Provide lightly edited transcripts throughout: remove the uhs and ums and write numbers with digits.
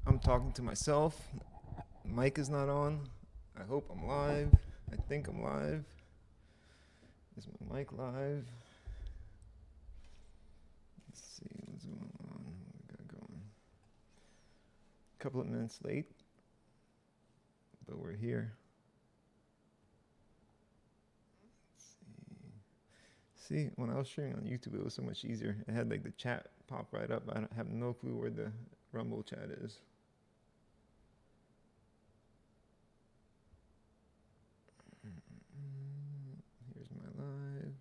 I'm talking to myself. Mic is not on. I hope I'm live. I think I'm live. Is my mic live? Let's see what's going on. What we got going? A couple of minutes late, but we're here. See, when I was streaming on YouTube, it was so much easier. It had like the chat pop right up. I don't have no clue where the Rumble chat is. Here's my live.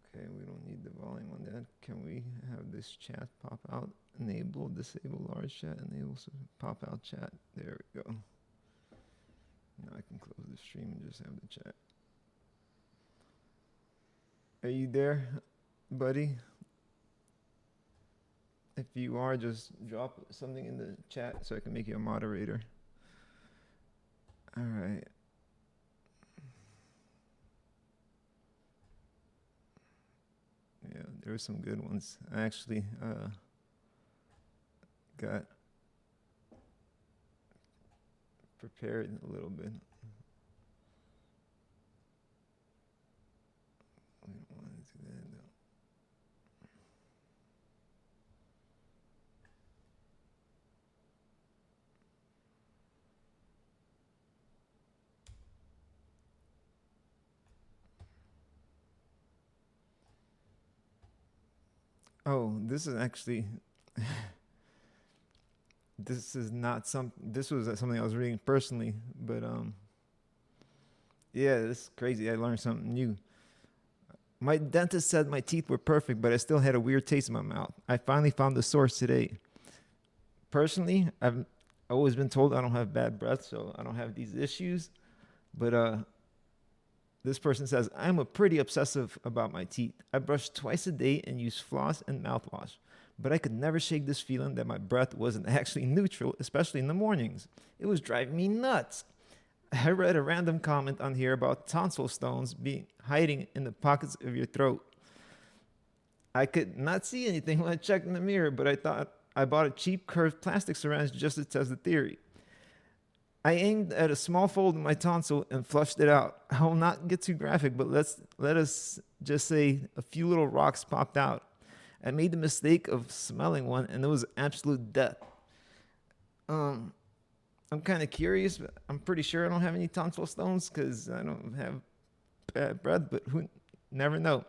Okay, we don't need the volume on that. Can we have this chat pop out? Enable, disable large chat, enable pop out chat. There we go. Now I can close the stream and just have the chat. Are you there, buddy? If you are, just drop something in the chat so I can make you a moderator. All right. Yeah, there were some good ones. I actually got prepared a little bit. We don't want to do that though. Oh, this is actually this is not some. This was something I was reading personally, but yeah, this is crazy. I learned something new. My dentist said my teeth were perfect, but I still had a weird taste in my mouth. I finally found the source today. Personally, I've always been told I don't have bad breath, so I don't have these issues. But this person says, I'm a pretty obsessive about my teeth. I brush twice a day and use floss and mouthwash. But I could never shake this feeling that my breath wasn't actually neutral, especially in the mornings. It was driving me nuts. I read a random comment on here about tonsil stones being hiding in the pockets of your throat. I could not see anything when I checked in the mirror, but I thought I bought a cheap curved plastic syringe just to test the theory. I aimed at a small fold in my tonsil and flushed it out. I will not get too graphic, but let us just say a few little rocks popped out. I made the mistake of smelling one, and it was absolute death. I'm kind of curious, but I'm pretty sure I don't have any tonsil stones because I don't have bad breath, but who never know.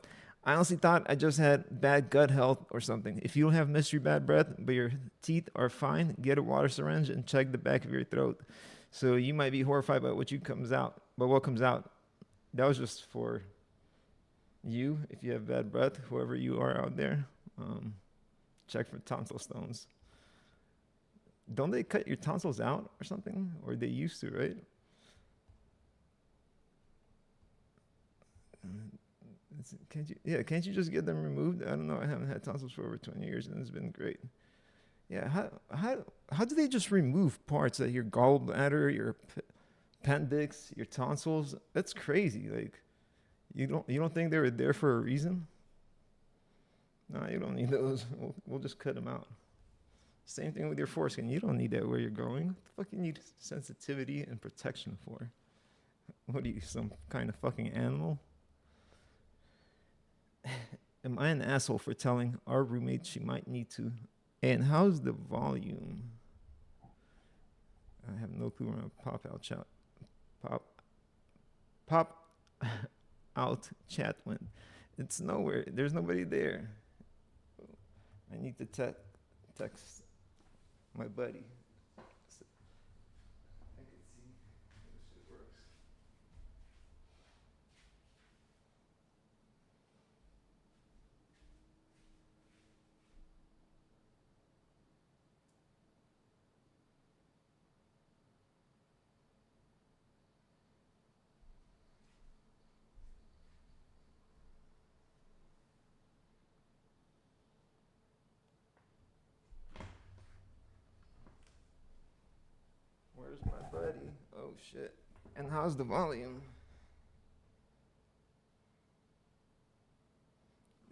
I honestly thought I just had bad gut health or something. If you don't have mystery bad breath, but your teeth are fine, get a water syringe and check the back of your throat. So you might be horrified by what comes out. That was just for you. If you have bad breath, whoever you are out there, check for tonsil stones. Don't they cut your tonsils out or something? Or they used to, right? Can't you just get them removed? I don't know. I haven't had tonsils for over 20 years and it's been great. Yeah, how do they just remove parts of your gallbladder, your appendix, your tonsils? That's crazy. Like, you don't think they were there for a reason? No, you don't need those. We'll just cut them out. Same thing with your foreskin. You don't need that where you're growing. What the fuck you need sensitivity and protection for? What are you, some kind of fucking animal? Am I an asshole for telling our roommate she might need to? And how's the volume? I have no clue where my pop out chat went. It's nowhere. There's nobody there. I need to text my buddy. I can see if this works. Where's my buddy? Oh shit. And how's the volume?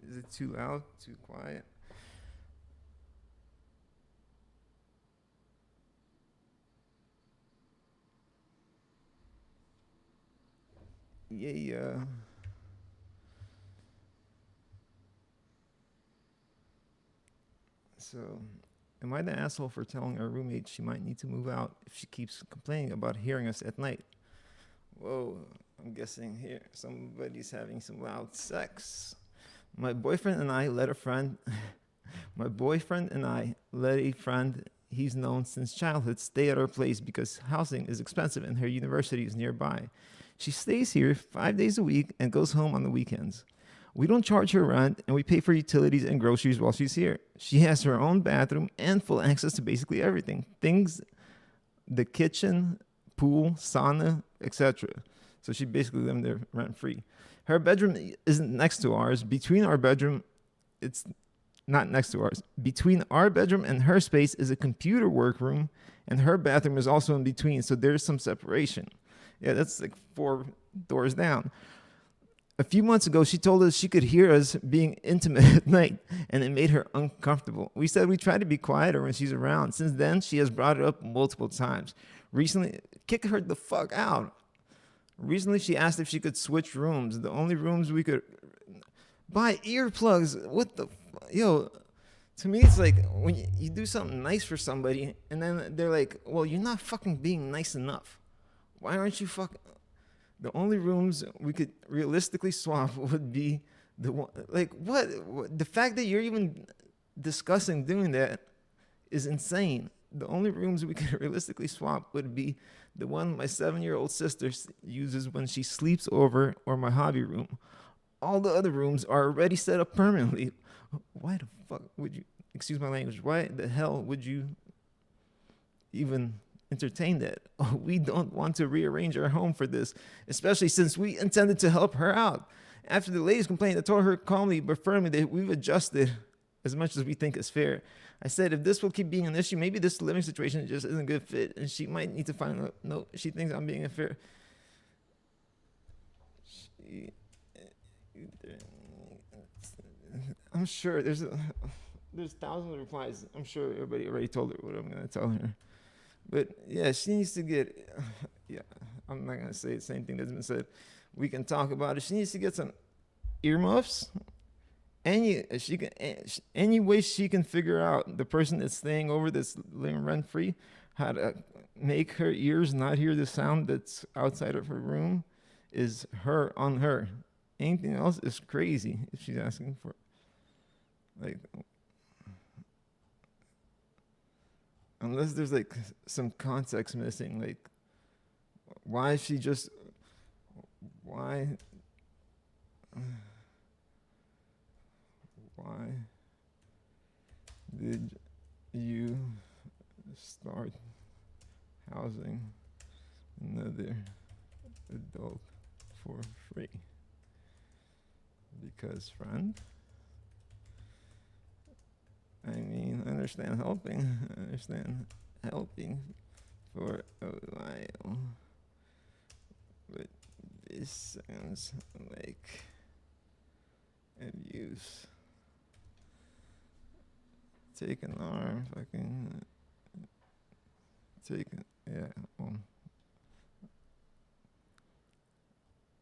Is it too loud? Too quiet? Yeah. So, am I the asshole for telling our roommate she might need to move out if she keeps complaining about hearing us at night? Whoa, I'm guessing here somebody's having some loud sex. My boyfriend and I let a friend My boyfriend and I let a friend he's known since childhood stay at our place because housing is expensive and her university is nearby. She stays here 5 days a week and goes home on the weekends. We don't charge her rent and we pay for utilities and groceries while she's here. She has her own bathroom and full access to basically everything. Things, the kitchen, pool, sauna, etc. So she basically living there rent free. Her bedroom isn't next to ours. Between our bedroom, it's not next to ours. Between our bedroom and her space is a computer workroom, and her bathroom is also in between, so there's some separation. Yeah, that's like 4 doors down. A few months ago, she told us she could hear us being intimate at night, and it made her uncomfortable. We said we try to be quieter when she's around. Since then, she has brought it up multiple times. Recently, kick her the fuck out. Recently, she asked if she could switch rooms. The only rooms we could buy earplugs. What the yo? To me, it's like when you do something nice for somebody, and then they're like, "Well, you're not fucking being nice enough. Why aren't you fucking?" The only rooms we could realistically swap would be the one. Like what? The fact that you're even discussing doing that is insane. The only rooms we could realistically swap would be the one my 7-year-old sister uses when she sleeps over, or my hobby room. All the other rooms are already set up permanently. Why the fuck would you, excuse my language, why the hell would you even entertain that? We don't want to rearrange our home for this, especially since we intended to help her out. After the latest complaint, I told her calmly but firmly that we've adjusted as much as we think is fair. I said, if this will keep being an issue, maybe this living situation just isn't a good fit, and she might need to find out. No, she thinks I'm being unfair. I'm sure there's thousands of replies. I'm sure everybody already told her what I'm gonna tell her. But yeah, she needs to get. Yeah, I'm not gonna say the same thing that's been said. We can talk about it. She needs to get some earmuffs. Any way she can figure out the person that's staying over, that's living rent free, how to make her ears not hear the sound that's outside of her room, is her on her. Anything else is crazy if she's asking for. Like, unless there's like some context missing, like why did you start housing another adult for free? Because, friend, I mean, I understand helping for a while, but this sounds like abuse. Take an arm,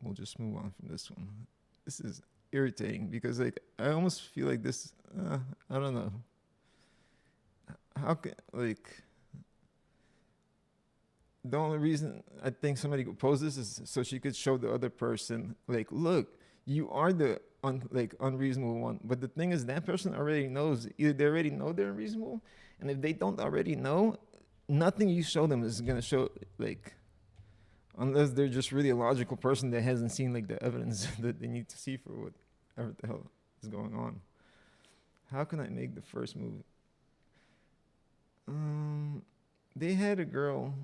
we'll just move on from this one. This is irritating because, like, I almost feel like this, I don't know. How can, like, the only reason I think somebody could pose this is so she could show the other person, like, look, you are the unreasonable one. But the thing is, that person already knows. Either they already know they're unreasonable, and if they don't already know, nothing you show them is gonna show, like, unless they're just really a logical person that hasn't seen like the evidence that they need to see for whatever the hell is going on. How can I make the first move? They had a girl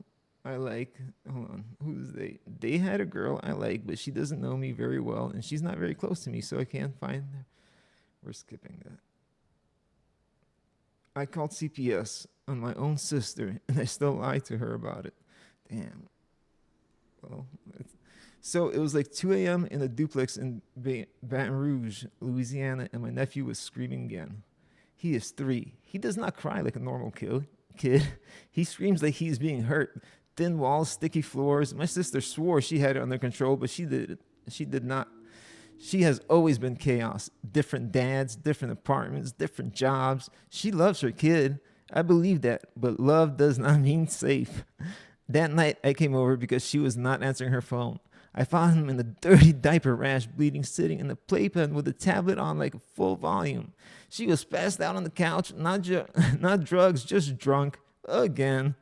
I like. Hold on. Who's they? They had a girl I like, but she doesn't know me very well, and she's not very close to me, so I can't find her. We're skipping that. I called CPS on my own sister, and I still lied to her about it. Damn. Well, so it was like 2 a.m. in a duplex in Baton Rouge, Louisiana, and my nephew was screaming again. He is 3. He does not cry like a normal kid. He screams like he's being hurt. Thin walls, sticky floors. My sister swore she had it under control, but she She did not. She has always been chaos. Different dads, different apartments, different jobs. She loves her kid. I believe that, but love does not mean safe. That night, I came over because she was not answering her phone. I found him in a dirty diaper rash, bleeding, sitting in the playpen with the tablet on like full volume. She was passed out on the couch, not drugs, just drunk again.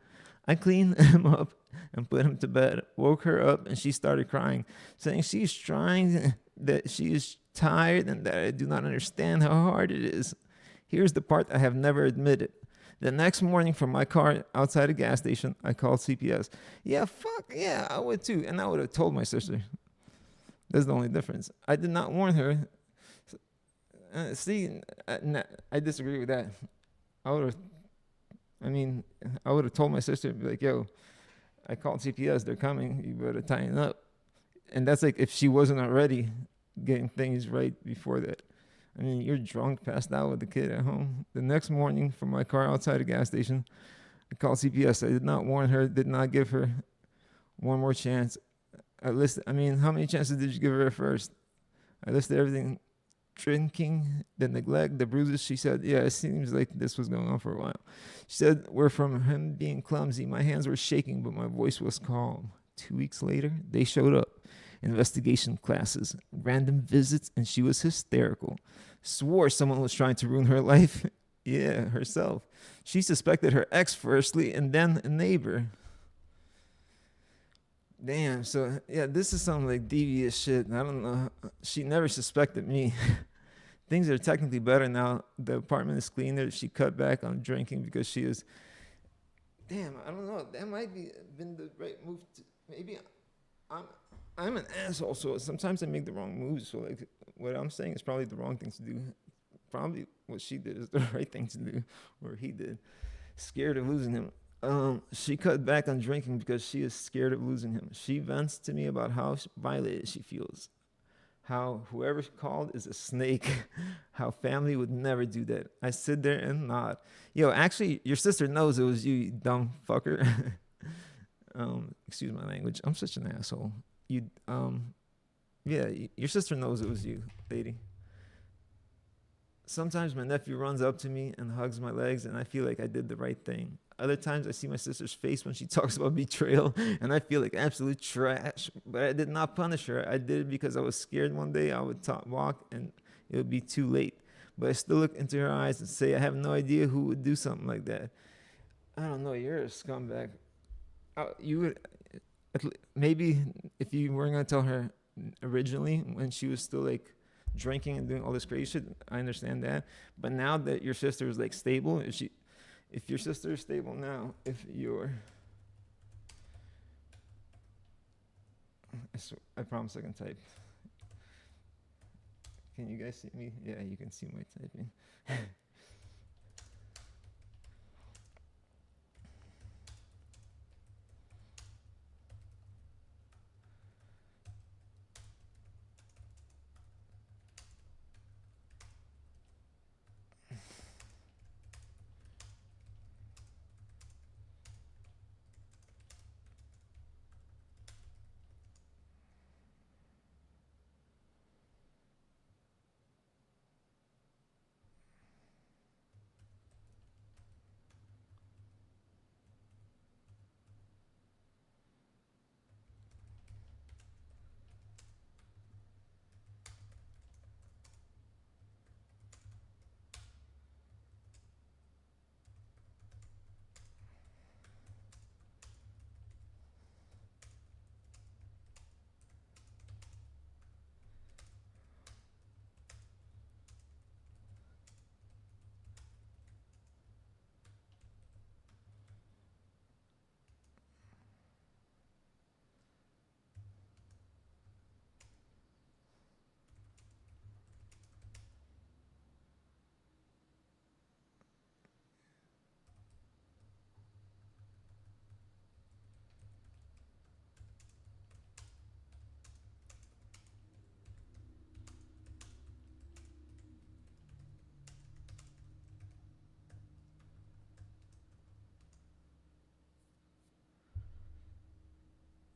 I cleaned him up and put him to bed, woke her up, and she started crying, saying she's trying, that she is tired, and that I do not understand how hard it is. Here's the part I have never admitted. The next morning from my car outside a gas station, I called CPS. Yeah, fuck, yeah, I would too. And I would have told my sister. That's the only difference. I did not warn her. I disagree with that. I would have, I would have told my sister, be like, yo, I called CPS, they're coming, you better tighten up. And that's like if she wasn't already getting things right before that. I mean, you're drunk, passed out with the kid at home. The next morning from my car outside a gas station, I called CPS. I did not warn her, did not give her one more chance. How many chances did you give her at first? I listed everything: drinking, the neglect, the bruises. She said, yeah, it seems like this was going on for a while. She said, we're from him being clumsy. My hands were shaking, but my voice was calm. 2 weeks later, they showed up. Investigation classes, random visits, and she was hysterical. Swore someone was trying to ruin her life. Yeah, herself. She suspected her ex firstly and then a neighbor. Damn, so yeah, this is some like devious shit. I don't know. She never suspected me. Things are technically better now. The apartment is cleaner. She cut back on drinking because she is. Damn, I don't know. That might be been the right move. Maybe I'm an asshole, so sometimes I make the wrong moves. So like, what I'm saying is probably the wrong thing to do. Probably what she did is the right thing to do, or he did. Scared of losing him. She cut back on drinking because she is scared of losing him. She vents to me about how violated she feels. How whoever called is a snake. How family would never do that. I sit there and nod. Yo, actually, your sister knows it was you, you dumb fucker. Excuse my language. I'm such an asshole. Your sister knows it was you, lady. Sometimes my nephew runs up to me and hugs my legs, and I feel like I did the right thing. Other times I see my sister's face when she talks about betrayal, and I feel like absolute trash. But I did not punish her. I did it because I was scared one day I would walk and it would be too late. But I still look into her eyes and say, I have no idea who would do something like that. I don't know. You're a scumbag. You would maybe if you weren't gonna tell her originally when she was still like drinking and doing all this crazy shit, I understand that. But now that your sister is like stable, if your sister is stable now, I promise I can type. Can you guys see me? Yeah, you can see my typing.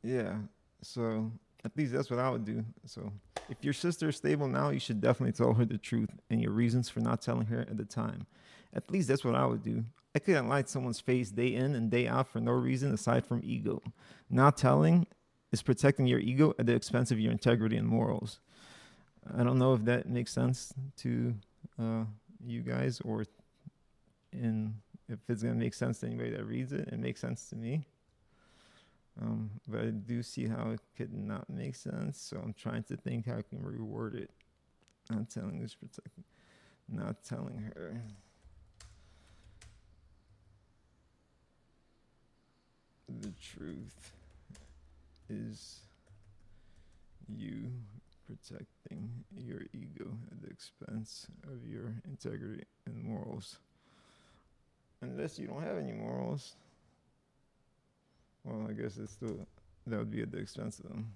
Yeah. So At least that's what I would do. So if your sister is stable now, you should definitely tell her the truth and your reasons for not telling her at the time. At least that's what I would do. I couldn't lie to someone's face day in and day out for no reason aside from ego. Not telling is protecting your ego at the expense of your integrity and morals. I don't know if that makes sense to you guys, or in if it's gonna make sense to anybody that reads it. It makes sense to me. But I do see how it could not make sense, so I'm trying to think how I can reword it. Not telling this protecting, not telling her. The truth is you protecting your ego at the expense of your integrity and morals. Unless you don't have any morals. Well, I guess it's still, that would be at the expense of them.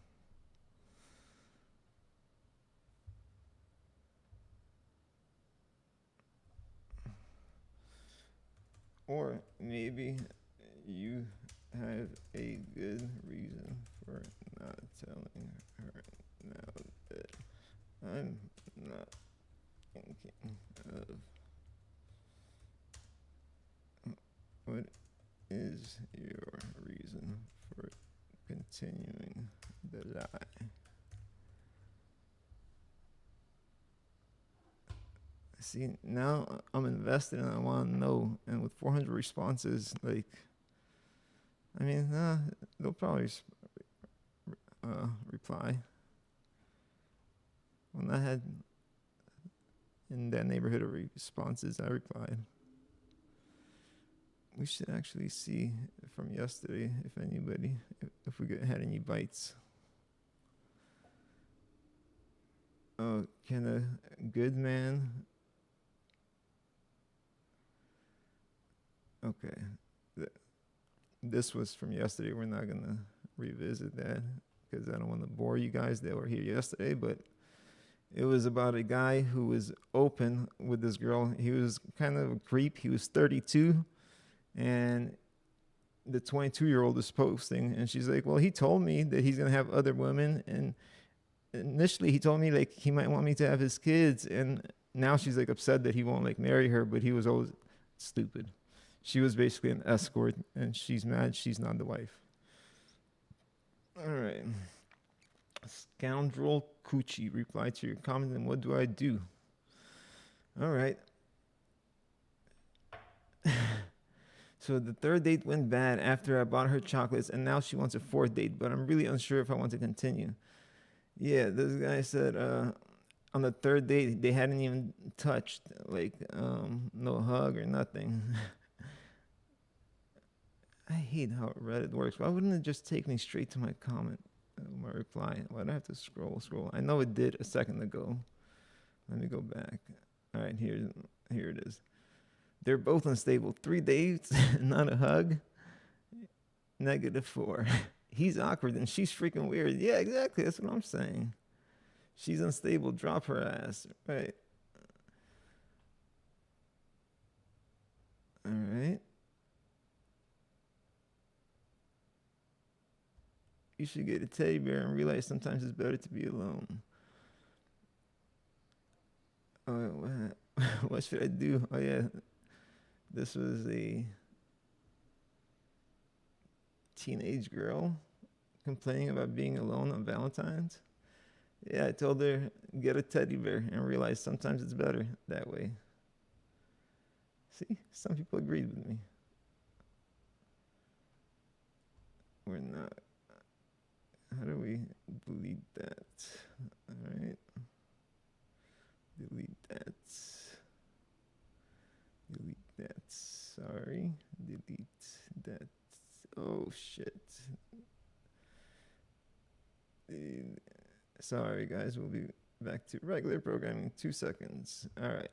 Or maybe you have a good reason for not telling her now that I'm not thinking of what is your reason for continuing the lie. See, now I'm invested and I want to know. And with 400 responses, like, I mean, they'll probably reply. When I had in that neighborhood of responses, I replied. We should actually see from yesterday if anybody, if we had any bites. Oh, can a good man? Okay, this was from yesterday. We're not gonna revisit that because I don't want to bore you guys that were here yesterday. But it was about a guy who was open with this girl. He was kind of a creep. He was 32. And the 22-year-old is posting, and she's like, well, he told me that he's going to have other women. And initially he told me like he might want me to have his kids. And now she's like upset that he won't like marry her, but he was always stupid. She was basically an escort, and she's mad she's not the wife. All right. Scoundrel Coochie replied to your comment, and what do I do? All right. So the third date went bad after I bought her chocolates, and now she wants a fourth date, but I'm really unsure if I want to continue. Yeah, this guy said on the third date, they hadn't even touched, like no hug or nothing. I hate how Reddit works. Why wouldn't it just take me straight to my comment, my reply? Why'd I have to scroll? I know it did a second ago. Let me go back. All right, here it is. They're both unstable. 3 dates, not a hug. -4. He's awkward and she's freaking weird. Yeah, exactly. That's what I'm saying. She's unstable. Drop her ass. Right. All right. You should get a teddy bear and realize sometimes it's better to be alone. Oh, what should I do? Oh, yeah. This was a teenage girl complaining about being alone on Valentine's. Yeah, I told her, get a teddy bear and realize sometimes it's better that way. See, some people agreed with me. We're not. How do we delete that? All right. Delete that. Delete that. Sorry. Delete that. Oh, shit. Sorry, guys. We'll be back to regular programming in 2 seconds. All right.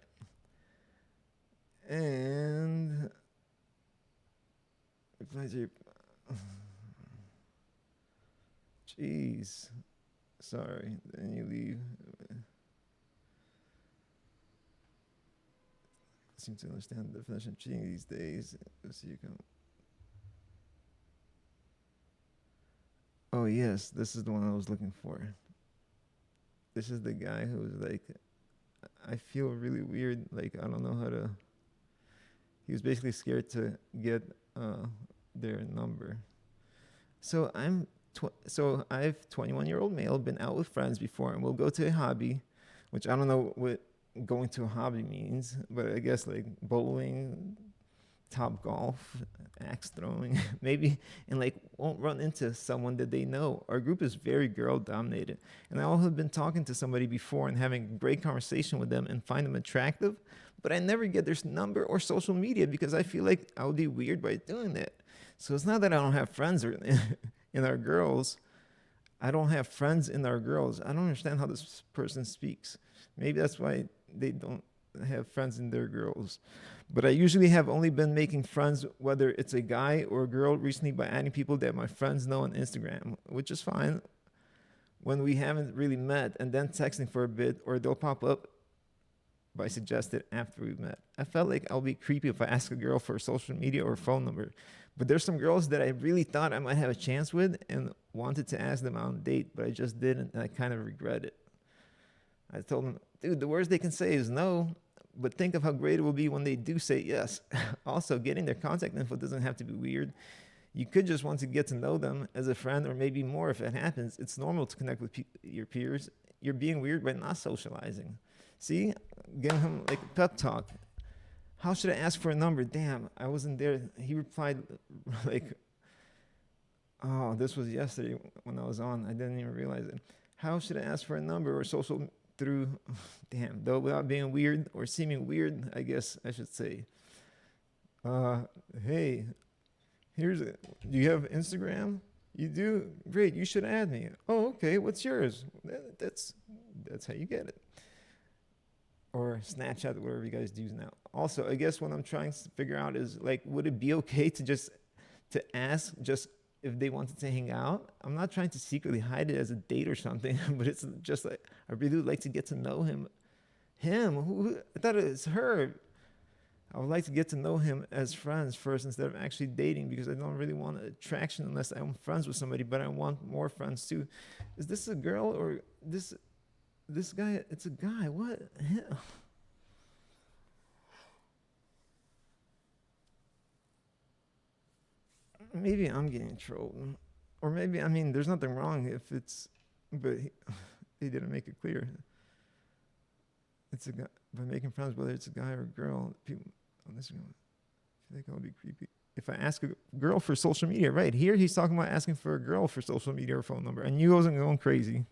And reply to your... Jeez. Sorry. Then you leave. Seem to understand the definition of cheating these days. So you can... Oh yes, this is the one I was looking for. This is the guy who's like, I feel really weird. Like I don't know how to. He was basically scared to get uh, their number. So so I've 21-year-old male, been out with friends before, and we'll go to a hobby, which I don't know what going to a hobby means, but I guess like bowling, top golf, axe throwing, maybe, and like won't run into someone that they know. Our group is very girl dominated, and I all have been talking to somebody before and having great conversation with them and find them attractive, but I never get their number or social media because I feel like I would be weird by doing that. So it's not that I don't have friends or in our girls. I don't have friends in our girls. I don't understand how this person speaks. Maybe that's why they don't have friends in their girls. But I usually have only been making friends, whether it's a guy or a girl, recently by adding people that my friends know on Instagram, which is fine when we haven't really met, and then texting for a bit, or they'll pop up by suggested after we've met. I felt like I'll be creepy if I ask a girl for social media or phone number. But there's some girls that I really thought I might have a chance with and wanted to ask them on a date, but I just didn't, and I kind of regret it. I told them, dude, the worst they can say is no, but think of how great it will be when they do say yes. Also, getting their contact info doesn't have to be weird. You could just want to get to know them as a friend, or maybe more if it happens. It's normal to connect with your peers. You're being weird by not socializing. See, giving him like a pep talk. How should I ask for a number? Damn, I wasn't there. He replied like, oh, this was yesterday when I was on. I didn't even realize it. How should I ask for a number or social through, damn, though without being weird or seeming weird, I guess I should say. Hey, do you have Instagram? You do? Great, you should add me. Oh, okay, what's yours? That's how you get it. Or Snapchat, whatever you guys do now. Also, I guess what I'm trying to figure out is like, would it be okay to ask just if they wanted to hang out? I'm not trying to secretly hide it as a date or something, but it's just like I really would like to get to know him. Who I thought it was her. I would like to get to know him as friends first instead of actually dating, because I don't really want attraction unless I'm friends with somebody, but I want more friends too. Is this a girl or this guy? It's a guy. What? Maybe I'm getting trolled, or maybe, I mean, there's nothing wrong if it's, but he didn't make it clear. It's a guy. By making friends, whether it's a guy or a girl, people on this, I feel like I'll be creepy if I ask a girl for social media. Right here, he's talking about asking for a girl for social media or phone number. I knew I wasn't going crazy.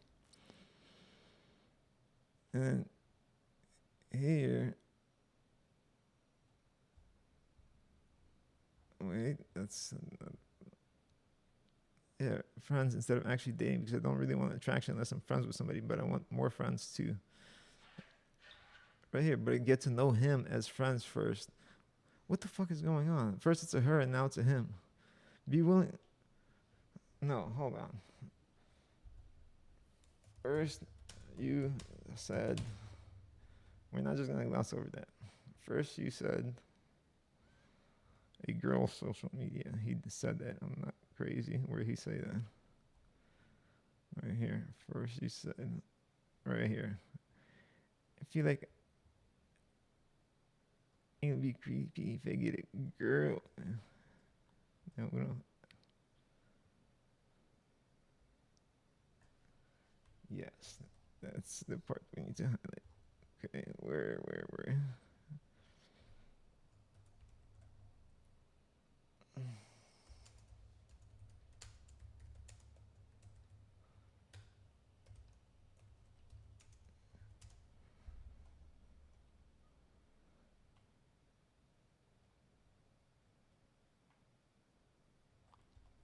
And here, wait, that's yeah, friends instead of actually dating, because I don't really want attraction unless I'm friends with somebody, but I want more friends too. Right here, but I get to know him as friends first. What the fuck is going on? First it's a her and now it's a him. Be willing. No, hold on. First, you said, we're not just gonna gloss over that. First, you said a girl social media. He said that. I'm not crazy. Where did he say that? Right here. First, you said, right here. I feel like it would be creepy if I get a girl. No, we don't. Yes, that's the part we need to highlight. Okay, where?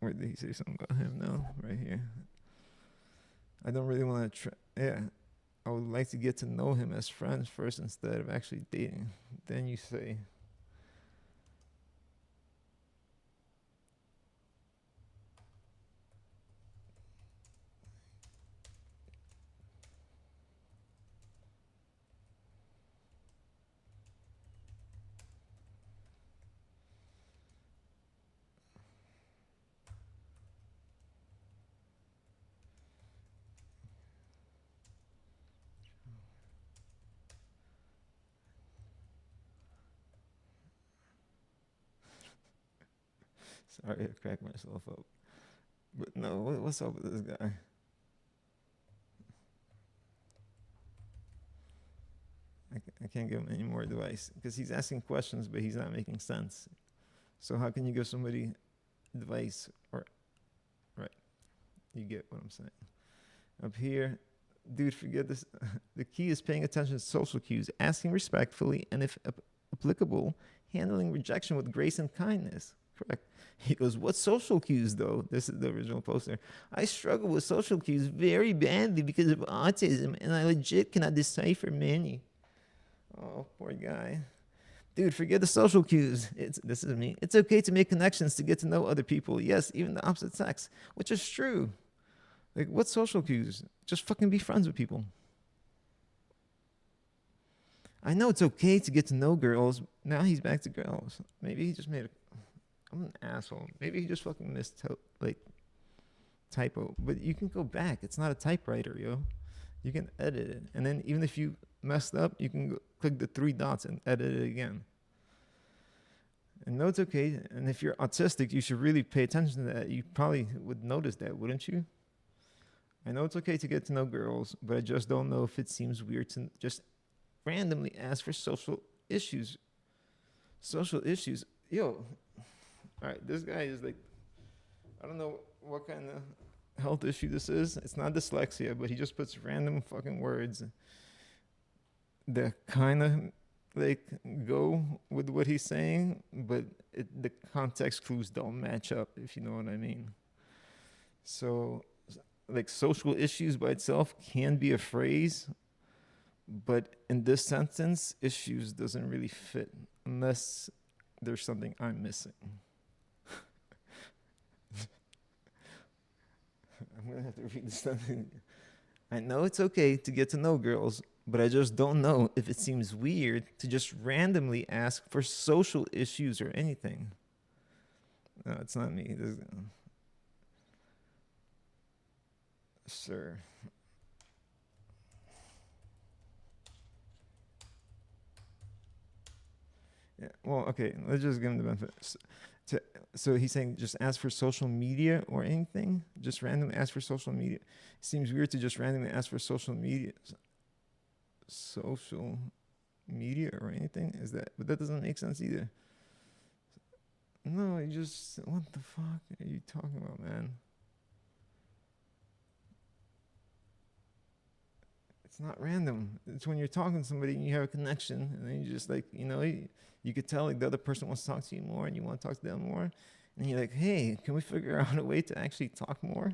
Where did he say something about him? No, right here. I don't really want to try. Yeah, I would like to get to know him as friends first instead of actually dating. Then you say, Sorry, I cracked myself up. But no, what's up with this guy? I can't give him any more advice because he's asking questions, but he's not making sense. So how can you give somebody advice? Or right, you get what I'm saying. Up here, dude, forget this. The key is paying attention to social cues, asking respectfully, and if applicable, handling rejection with grace and kindness. Correct. He goes, what social cues though? This is the original poster. I struggle with social cues very badly because of autism, and I legit cannot decipher many. Oh, poor guy. Dude, forget the social cues. This is me. It's okay to make connections to get to know other people. Yes, even the opposite sex, which is true. Like, what social cues? Just fucking be friends with people. I know it's okay to get to know girls. Now he's back to girls. Maybe he just made a. I'm an asshole. Maybe he just fucking missed like typo. But you can go back. It's not a typewriter, yo. You can edit it, and then even if you messed up, you can click the three dots and edit it again. And know it's okay. And if you're autistic, you should really pay attention to that. You probably would notice that, wouldn't you? I know it's okay to get to know girls, but I just don't know if it seems weird to just randomly ask for social issues. Social issues. Yo, all right, this guy is like, I don't know what kind of health issue this is. It's not dyslexia, but he just puts random fucking words that kind of like go with what he's saying, but the context clues don't match up, if you know what I mean. So, like, social issues by itself can be a phrase, but in this sentence, issues doesn't really fit unless there's something I'm missing. I'm gonna have to read this something. I know it's okay to get to know girls, but I just don't know if it seems weird to just randomly ask for social issues or anything. No, it's not me. Sure. Yeah. Well, okay. Let's just give him the benefit. So he's saying just ask for social media or anything. Just randomly ask for social media. It seems weird to just randomly ask for social media. Social media or anything. But that doesn't make sense either. No, what the fuck are you talking about, man? It's not random. It's when you're talking to somebody and you have a connection, and then you just like, you could tell like the other person wants to talk to you more, and you want to talk to them more, and you're like, hey, can we figure out a way to actually talk more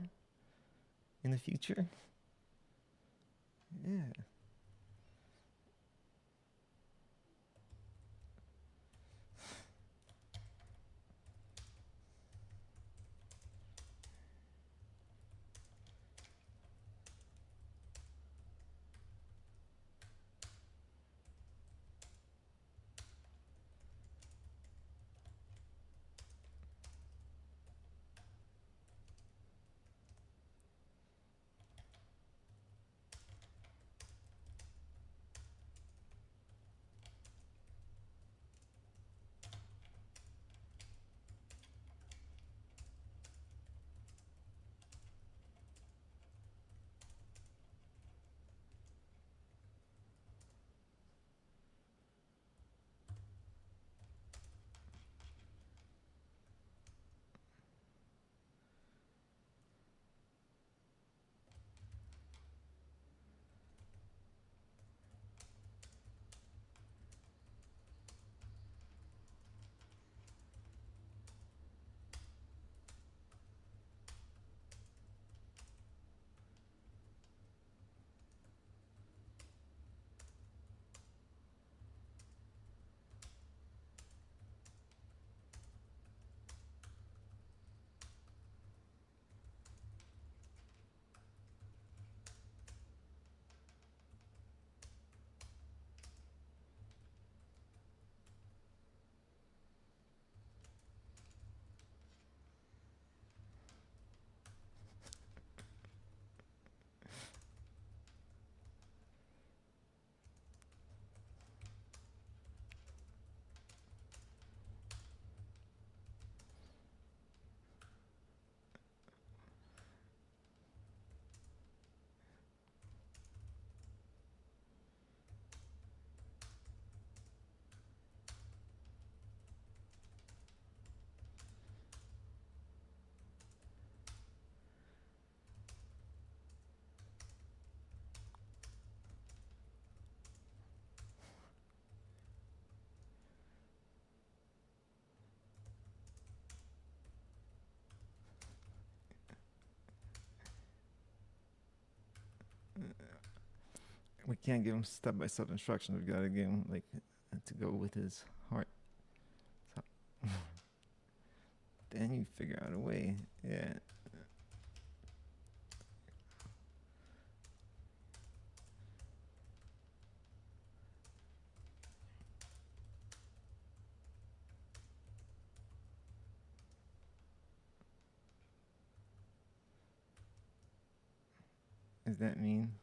in the future? Yeah. We can't give him step-by-step instructions. We gotta give him like to go with his heart. So then you figure out a way. Yeah. Does that mean?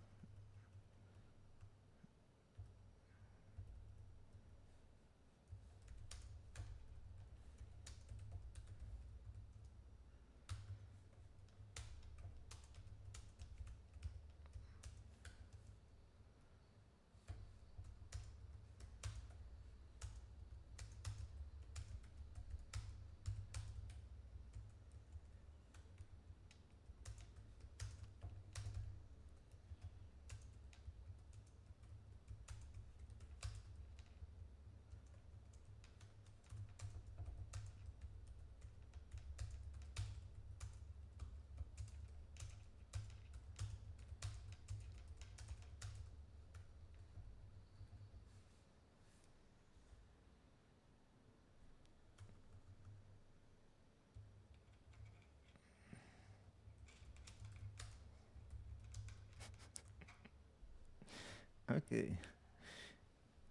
Okay.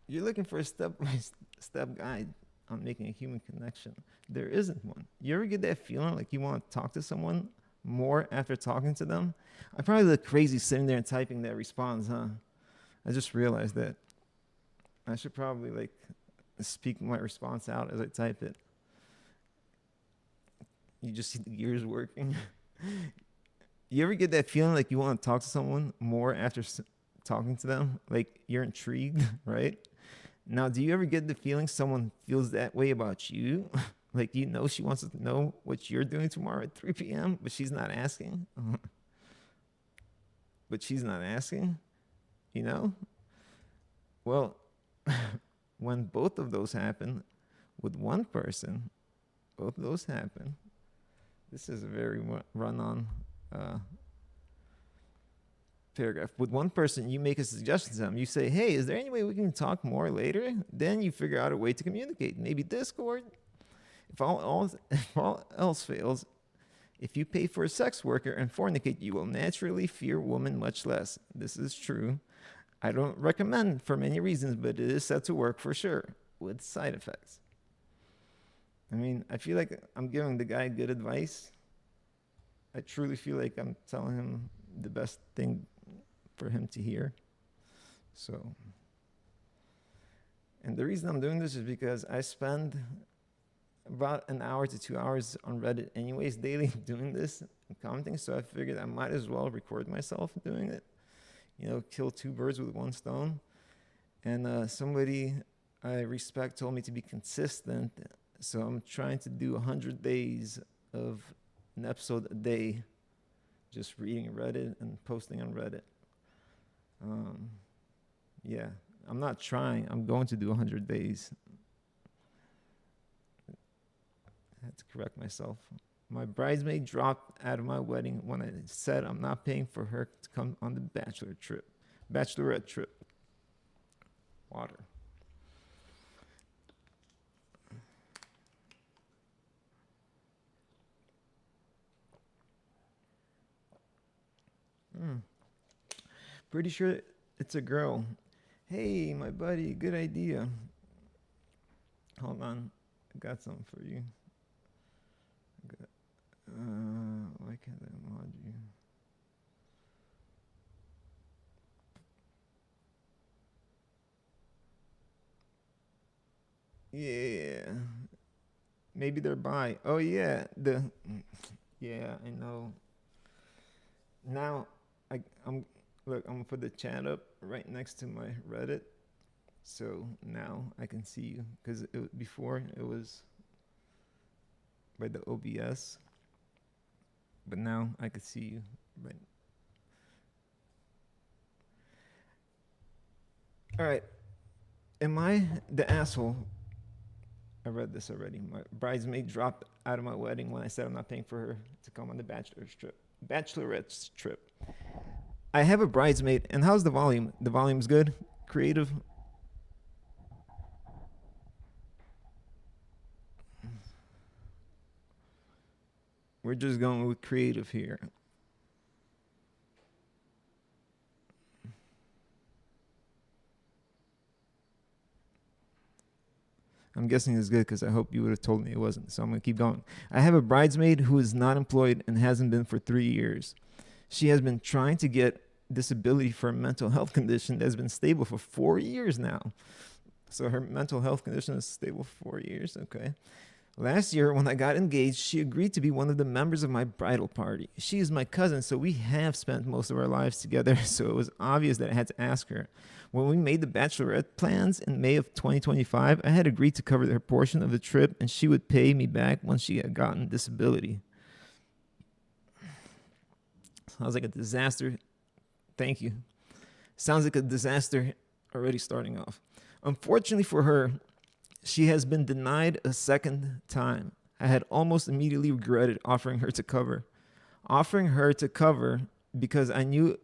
You're looking for a step-by-step guide on making a human connection. There isn't one. You ever get that feeling like you want to talk to someone more after talking to them? I probably look crazy sitting there and typing that response, huh? I just realized that. I should probably like speak my response out as I type it. You just see the gears working. You ever get that feeling like you want to talk to someone more after talking to them? Like you're intrigued, right? Now, do you ever get the feeling someone feels that way about you? Like you know she wants to know what you're doing tomorrow at 3 p.m., but she's not asking? But she's not asking, you know? Well, when both of those happen with one person, both of those happen. This is a very run-on paragraph. With one person, you make a suggestion to them. You say, hey, is there any way we can talk more later? Then you figure out a way to communicate. Maybe Discord. If all else fails, if you pay for a sex worker and fornicate, you will naturally fear women much less. This is true. I don't recommend for many reasons, but it is said to work for sure, with side effects. I mean, I feel like I'm giving the guy good advice. I truly feel like I'm telling him the best thing for him to hear. So, and the reason I'm doing this is because I spend about an hour to 2 hours on Reddit anyways daily doing this and commenting. So I figured I might as well record myself doing it. You know, kill two birds with one stone. And somebody I respect told me to be consistent. So I'm trying to do 100 days of an episode a day, just reading Reddit and posting on Reddit. Yeah, I'm not trying. I'm going to do 100 days. I had to correct myself. My bridesmaid dropped out of my wedding when I said I'm not paying for her to come on the bachelorette trip. Water. Pretty sure it's a girl. Hey, my buddy, good idea. Hold on, I got something for you. Why can't I mod you? Yeah, maybe they're bi. Oh yeah, yeah, I know. Now, I'm look. I'm gonna put the chat up right next to my Reddit, so now I can see you. Because before it was by the OBS, but now I can see you. Right. All right. Am I the asshole? I read this already. My bridesmaid dropped out of my wedding when I said I'm not paying for her to come on the bachelorette's trip. I have a bridesmaid. And how's the volume? The volume's good? Creative? We're just going with creative here. I'm guessing it's good because I hope you would have told me it wasn't. So I'm going to keep going. I have a bridesmaid who is not employed and hasn't been for 3 years. She has been trying to get disability for a mental health condition that's been stable for 4 years now. So her mental health condition is stable for 4 years. Okay. Last year, when I got engaged, she agreed to be one of the members of my bridal party. She is my cousin, so we have spent most of our lives together, so it was obvious that I had to ask her. When we made the bachelorette plans in May of 2025, I had agreed to cover her portion of the trip, and she would pay me back once she had gotten disability. Sounds like a disaster. Thank you. Sounds like a disaster already starting off. Unfortunately for her, she has been denied a second time. I had almost immediately regretted offering her to cover. Offering her to cover because I know,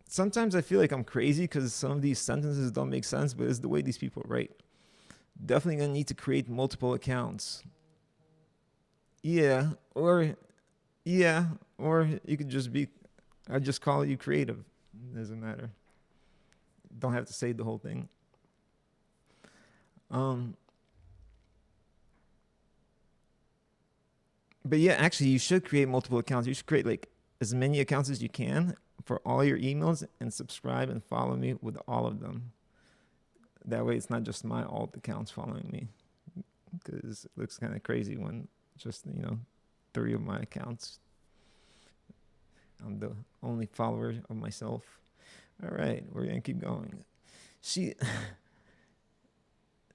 sometimes I feel like I'm crazy because some of these sentences don't make sense, but it's the way these people write. Definitely gonna need to create multiple accounts. Yeah, or you could just be, I just call you creative. Doesn't matter. Don't have to say the whole thing. But yeah, actually, you should create multiple accounts. You should create like as many accounts as you can for all your emails and subscribe and follow me with all of them. That way, it's not just my alt accounts following me, because it looks kind of crazy when just 3 of my accounts. I'm the only follower of myself. All right, we're gonna keep going.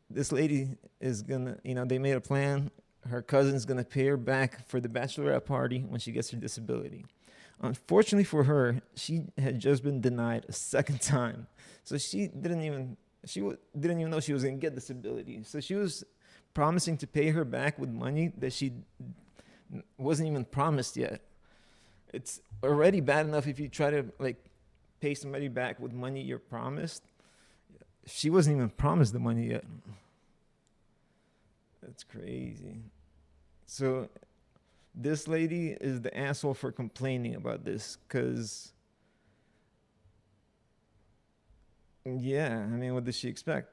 This lady is gonna, they made a plan. Her cousin's gonna pay her back for the bachelorette party when she gets her disability. Unfortunately for her, she had just been denied a second time. So she didn't even know she was gonna get disability. So she was promising to pay her back with money that she wasn't even promised yet. It's already bad enough if you try to pay somebody back with money you're promised. She wasn't even promised the money yet. That's crazy. So this lady is the asshole for complaining about this, because what did she expect?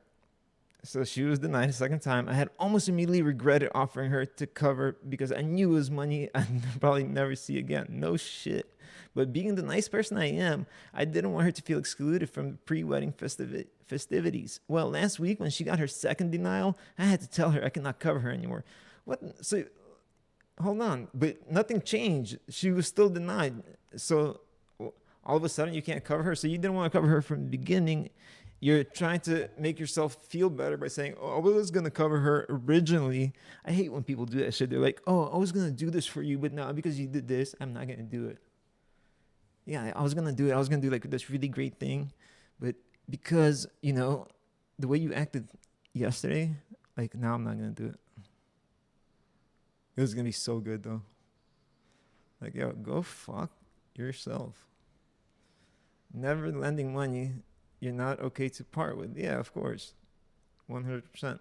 So she was denied a second time. I had almost immediately regretted offering her to cover because I knew it was money I'd probably never see again. No shit. But being the nice person I am, I didn't want her to feel excluded from the pre-wedding festivities. Well, last week when she got her second denial, I had to tell her I could not cover her anymore. What? So, hold on. But nothing changed. She was still denied. So all of a sudden you can't cover her. So you didn't want to cover her from the beginning. You're trying to make yourself feel better by saying, oh, I was going to cover her originally. I hate when people do that shit. They're like, oh, I was going to do this for you, but now because you did this, I'm not going to do it. Yeah, I was going to do it. I was going to do this really great thing. But because, the way you acted yesterday, now I'm not going to do it. It was going to be so good, though. Yo, go fuck yourself. Never lending money you're not okay to part with. Yeah, of course. 100%.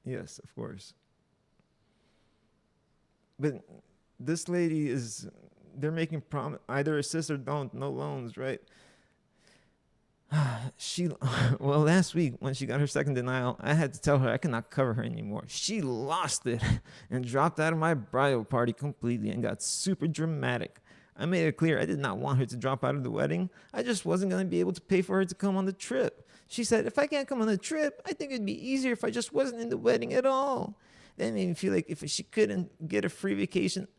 Yes, of course. But this lady they're making either assist or don't, no loans, right? Well, last week when she got her second denial, I had to tell her I could not cover her anymore. She lost it and dropped out of my bridal party completely and got super dramatic. I made it clear I did not want her to drop out of the wedding. I just wasn't going to be able to pay for her to come on the trip. She said, if I can't come on the trip, I think it'd be easier if I just wasn't in the wedding at all. That made me feel like if she couldn't get a free vacation,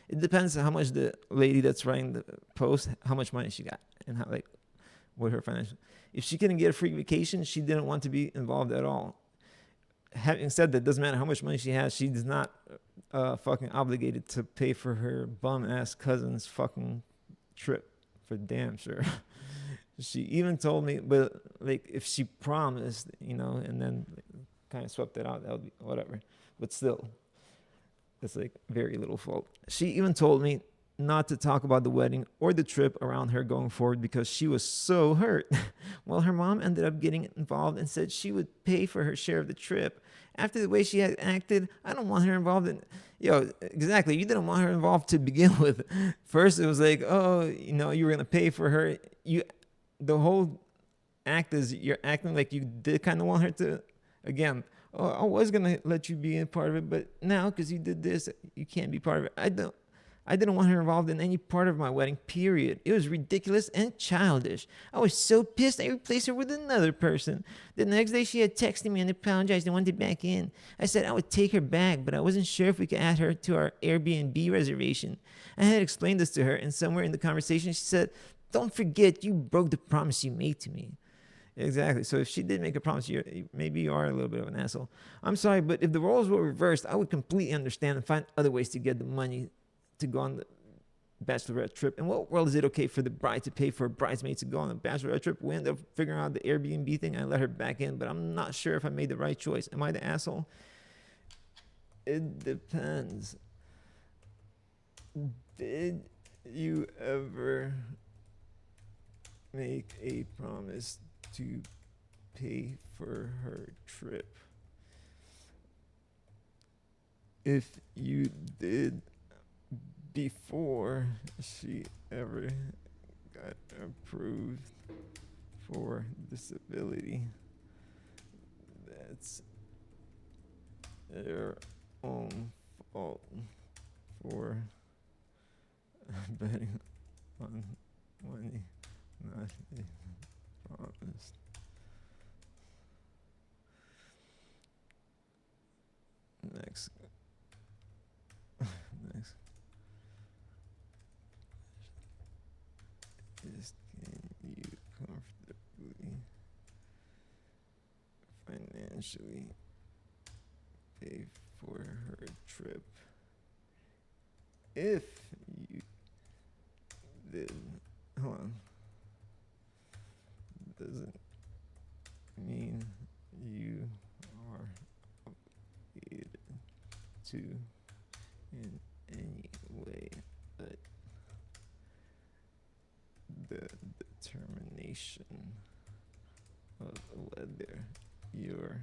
it depends on how much the lady that's writing the post, how much money she got and how, what her financial. If she couldn't get a free vacation, she didn't want to be involved at all. Having said that, doesn't matter how much money she has, she's not fucking obligated to pay for her bum-ass cousin's fucking trip, for damn sure. She even told me, but if she promised, and then kind of swept it out, that would be whatever. But still, it's very little fault. She even told me not to talk about the wedding or the trip around her going forward because she was so hurt. Well, her mom ended up getting involved and said she would pay for her share of the trip. After the way she had acted, I don't want her involved in. Exactly. You didn't want her involved to begin with. First, it was like, oh, you were gonna pay for her. The whole act is you're acting like you did kind of want her to. Again, oh, I was gonna let you be a part of it, but now because you did this, you can't be part of it. I didn't want her involved in any part of my wedding, period. It was ridiculous and childish. I was so pissed I replaced her with another person. The next day she had texted me and apologized and wanted back in. I said I would take her back, but I wasn't sure if we could add her to our Airbnb reservation. I had explained this to her, and somewhere in the conversation she said, "Don't forget you broke the promise you made to me." Exactly. So if she did make a promise, maybe you are a little bit of an asshole. I'm sorry, but if the roles were reversed, I would completely understand and find other ways to get the money to go on the bachelorette trip. In what world is it okay for the bride to pay for a bridesmaid to go on a bachelorette trip? We end up figuring out the Airbnb thing. I let her back in, but I'm not sure if I made the right choice. Am I the asshole? It depends. Did you ever make a promise to pay for her trip? If you did, before she ever got approved for disability, that's their own fault for betting on money not promised. Next. Is can you comfortably financially pay for her trip? If you did, hold on, doesn't mean you are obligated to in any way, but the determination of whether you're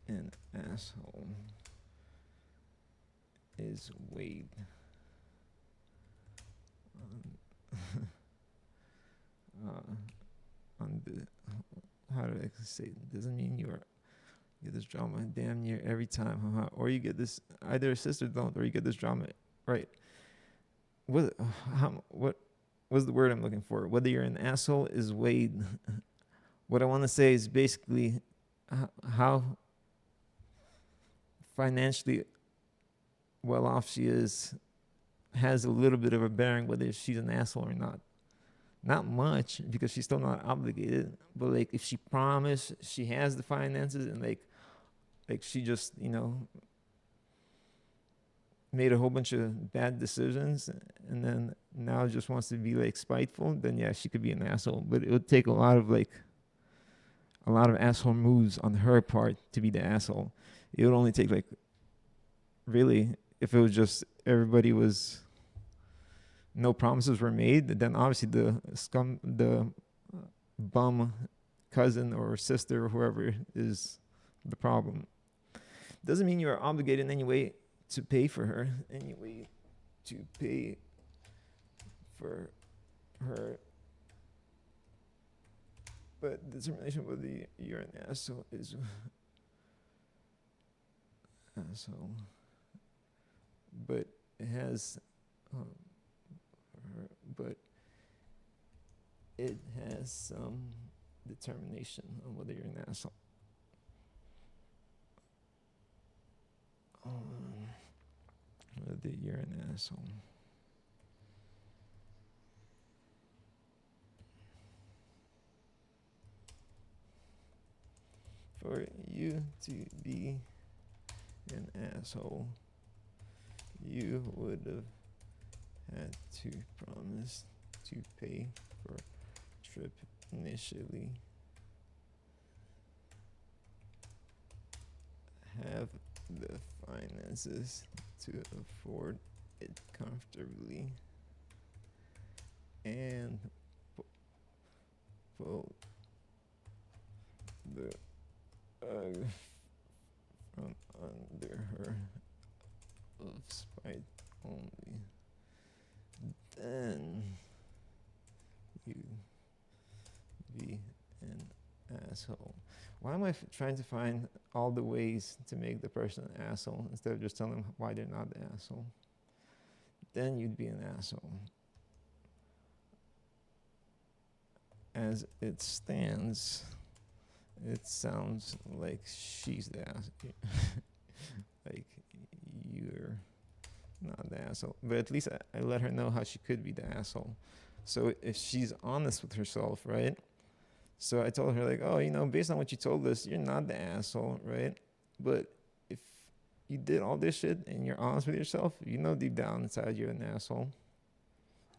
an asshole is weighed on the, how do I say it? Doesn't mean you get this drama damn near every time, or you get this, either a sister don't, or you get this drama right. What was the word I'm looking for? Whether you're an asshole is weighed. What I want to say is basically how financially well off she is has a little bit of a bearing whether she's an asshole or not. Not much, because she's still not obligated, but like if she promised she has the finances and like she just made a whole bunch of bad decisions and then now just wants to be like spiteful, then yeah, she could be an asshole. But it would take a lot of asshole moves on her part to be the asshole. It would only take really, if it was just everybody was, no promises were made, then obviously the bum cousin or sister or whoever is the problem. Doesn't mean you are obligated in any way to pay for her, any way to pay for her. But determination whether you're an asshole is asshole. But it has, but it has some determination on whether you're an asshole. Whether you're an asshole. For you to be an asshole, you would have had to promise to pay for a trip initially, have the finances to afford it comfortably and pull the rug from under her of spite only. Then you be an asshole. Why am I trying to find all the ways to make the person an asshole instead of just telling them why they're not the asshole? Then you'd be an asshole. As it stands, it sounds like she's the asshole. Like you're not the asshole. But at least I let her know how she could be the asshole. So if she's honest with herself, right? So I told her, like, oh, based on what you told us, you're not the asshole, right? But if you did all this shit and you're honest with yourself, deep down inside you're an asshole.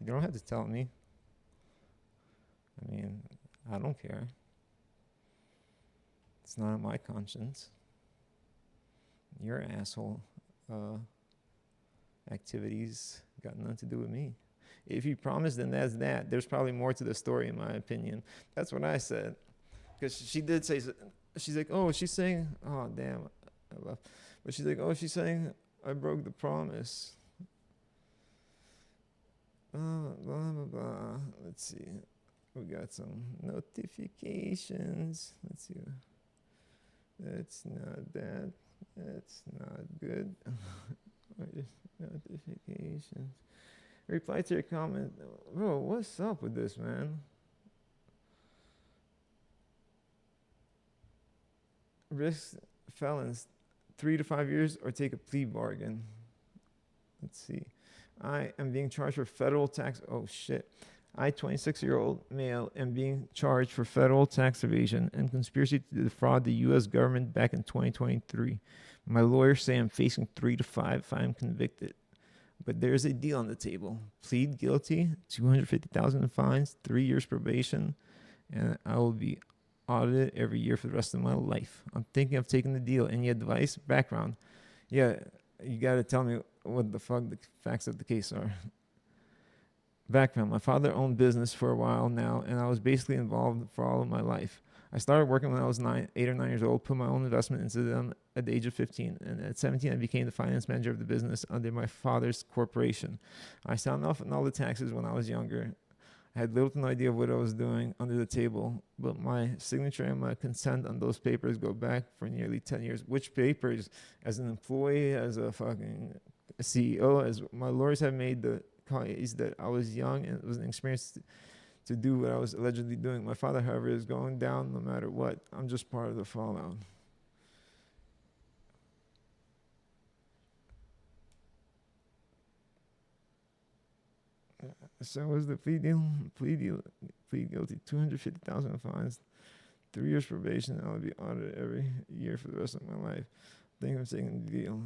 You don't have to tell me. I mean, I don't care. It's not on my conscience. Your asshole activities got nothing to do with me. If you promise, then that's that. There's probably more to the story, in my opinion. That's what I said. Because she did say, she's like, oh, she's saying, oh, damn, I left. But she's like, oh, she's saying I broke the promise. Blah, blah, blah. Let's see. We got some notifications. Let's see. That's not bad. That's not good. Notifications. Reply to your comment. Bro, what's up with this, man? Risk felons 3 to 5 years or take a plea bargain. Let's see. I am being charged for federal tax. Oh, shit. I, 26-year-old male, am being charged for federal tax evasion and conspiracy to defraud the U.S. government back in 2023. My lawyers say I'm facing 3 to 5 if I am convicted. But there's a deal on the table. Plead guilty, $250,000 in fines, 3 years probation, and I will be audited every year for the rest of my life. I'm thinking of taking the deal. Any advice? Background. Yeah, you got to tell me what the fuck the facts of the case are. Background. My father owned business for a while now, and I was basically involved for all of my life. I started working when I was 8 or 9 years old, put my own investment into them at the age of 15. And at 17, I became the finance manager of the business under my father's corporation. I signed off on all the taxes when I was younger. I had little to no idea what I was doing under the table, but my signature and my consent on those papers go back for nearly 10 years. Which papers? As an employee, as a fucking CEO, as my lawyers have made the case that I was young and was inexperienced to do what I was allegedly doing. My father, however, is going down no matter what. I'm just part of the fallout. So was the plea deal? Plead guilty, $250,000 fines, 3 years probation. I'll be audited every year for the rest of my life. I think I'm taking the deal.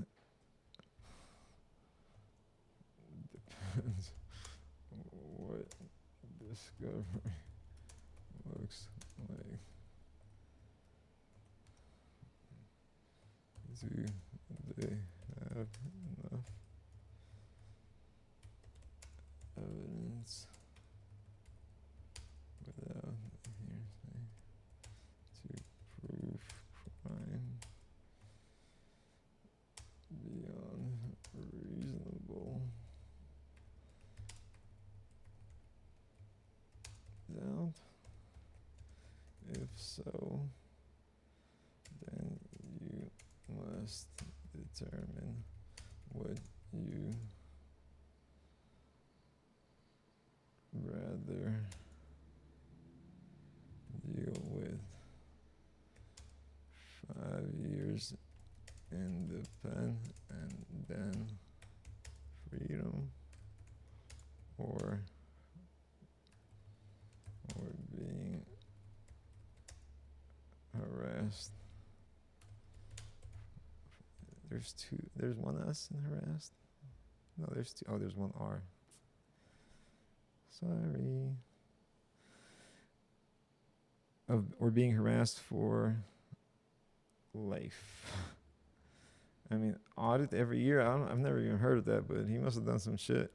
Depends what discovery looks like. Do they have enough evidence without hearsay to prove crime beyond reasonable doubt? If so, then you must determine what you rather deal with. 5 years in the pen and then freedom, or being harassed. There's one S in harassed. No, there's two. Oh, there's one R. Sorry. Or being harassed for life. I mean, audit every year. I've never even heard of that, but he must have done some shit.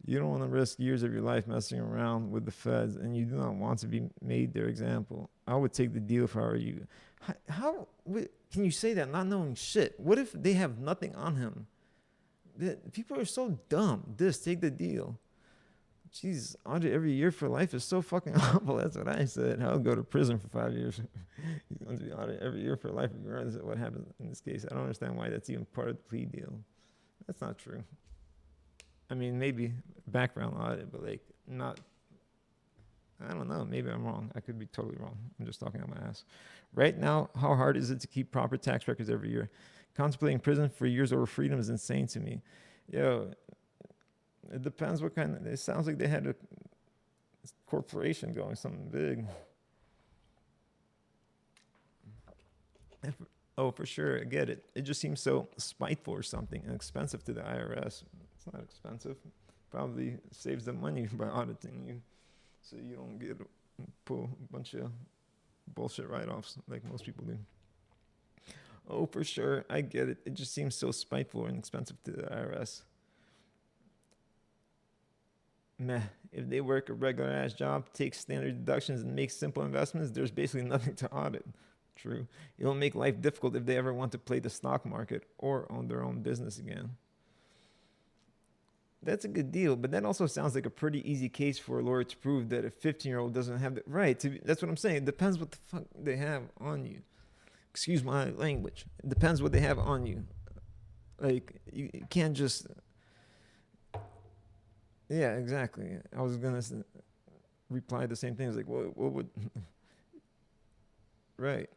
You don't want to risk years of your life messing around with the feds, and you do not want to be made their example. I would take the deal if I were you. How can you say that not knowing shit? What if they have nothing on him? People are so dumb. Take the deal. Jesus, audit every year for life is so fucking awful. That's what I said. I'll go to prison for 5 years. He's going to be audited every year for life, regardless of what happens in this case. I don't understand why that's even part of the plea deal. That's not true. I mean, maybe background audit, but like not. I don't know. Maybe I'm wrong. I could be totally wrong. I'm just talking out my ass. Right now, how hard is it to keep proper tax records every year? Contemplating prison for years over freedom is insane to me. Yo, it depends what kind of. It sounds like they had a corporation going, something big. Oh, for sure, I get it. It just seems so spiteful or something and expensive to the IRS. It's not expensive. Probably saves them money by auditing you, so you don't get pull a bunch of bullshit write-offs like most people do. Oh, for sure, I get it. It just seems so spiteful and expensive to the IRS. Meh. If they work a regular ass job, take standard deductions, and make simple investments, there's basically nothing to audit. True. It'll make life difficult if they ever want to play the stock market or own their own business again. That's a good deal, but that also sounds like a pretty easy case for a lawyer to prove that a 15-year-old doesn't have the right to be. That's what I'm saying. It depends what the fuck they have on you. Excuse my language. It depends what they have on you. Like, you can't just. Yeah, exactly. I was going to reply the same thing. It's like, what would. Right.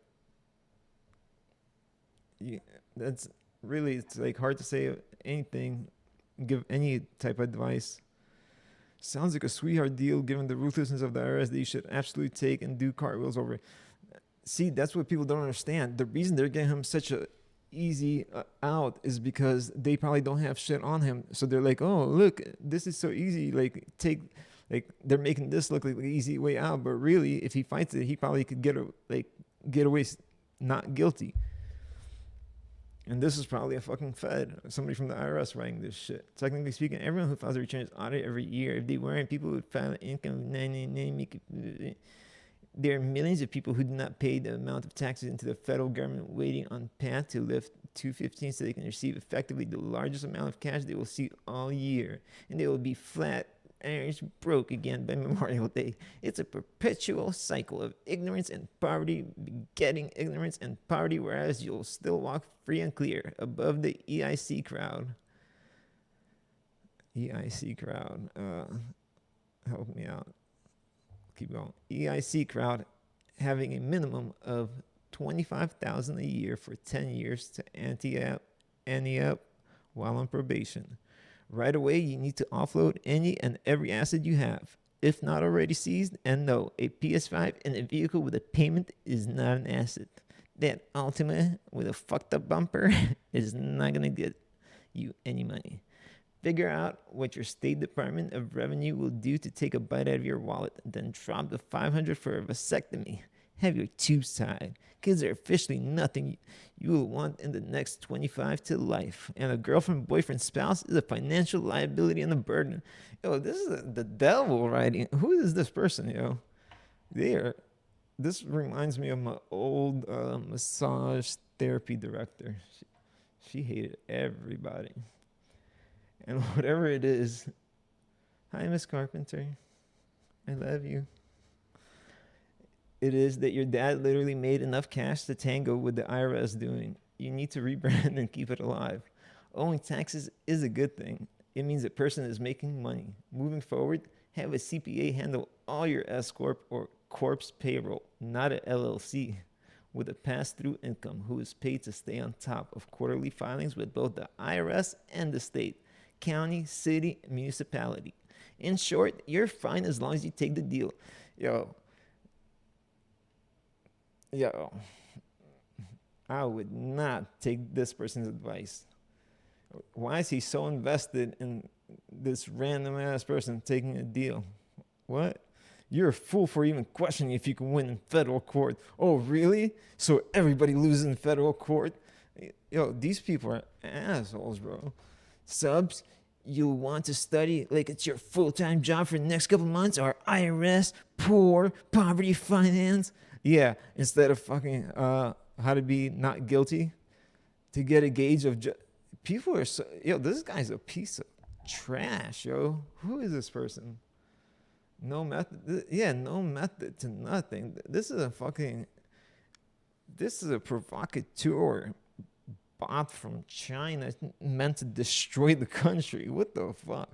Yeah, that's really, it's like hard to say anything, give any type of advice. Sounds like a sweetheart deal given the ruthlessness of the IRS that you should absolutely take and do cartwheels over. See, that's what people don't understand. The reason they're getting him such a easy out is because they probably don't have shit on him. So they're like, oh, look, this is so easy. Like, they're making this look like the easy way out. But really, if he fights it, he probably could get away not guilty. And this is probably a fucking Fed, somebody from the IRS writing this shit. Technically speaking, everyone who files a return is audited every year. If they weren't, people would file income. There are millions of people who do not pay the amount of taxes into the federal government waiting on path to lift 215 so they can receive effectively the largest amount of cash they will see all year. And they will be flat Irish broke again by Memorial Day. It's a perpetual cycle of ignorance and poverty begetting ignorance and poverty, whereas you'll still walk free and clear above the EIC crowd. EIC crowd. Help me out. Keep going. EIC crowd having a minimum of $25,000 a year for 10 years to ante up while on probation. Right away, you need to offload any and every asset you have, if not already seized. And no, a PS5 in a vehicle with a payment is not an asset. That Altima with a fucked up bumper is not going to get you any money. Figure out what your State Department of Revenue will do to take a bite out of your wallet, then drop the $500 for a vasectomy. Have your tubes tied. Kids are officially nothing you will want in the next 25 to life. And a girlfriend, boyfriend, spouse is a financial liability and a burden. Yo, this is the devil writing. Who is this person, yo? This reminds me of my old massage therapy director. She hated everybody. And whatever it is, hi, Miss Carpenter. I love you. It is that your dad literally made enough cash to tango with the IRS doing. You need to rebrand and keep it alive. Owing taxes is a good thing. It means a person is making money. Moving forward, have a CPA handle all your S-Corp or Corp's payroll, not a LLC, with a pass-through income who is paid to stay on top of quarterly filings with both the IRS and the state, county, city, municipality. In short, you're fine as long as you take the deal. Yo, I would not take this person's advice. Why is he so invested in this random ass person taking a deal? What? You're a fool for even questioning if you can win in federal court. Oh, really? So everybody loses in federal court? Yo, these people are assholes, bro. Subs, you want to study like it's your full-time job for the next couple months, or IRS, poor, poverty finance. Yeah, instead of fucking how to be not guilty, to get a gauge of people are so, yo, this guy's a piece of trash, yo. Who is this person? No method. Yeah, no method to nothing. This is a provocateur bot from China meant to destroy the country. What the fuck?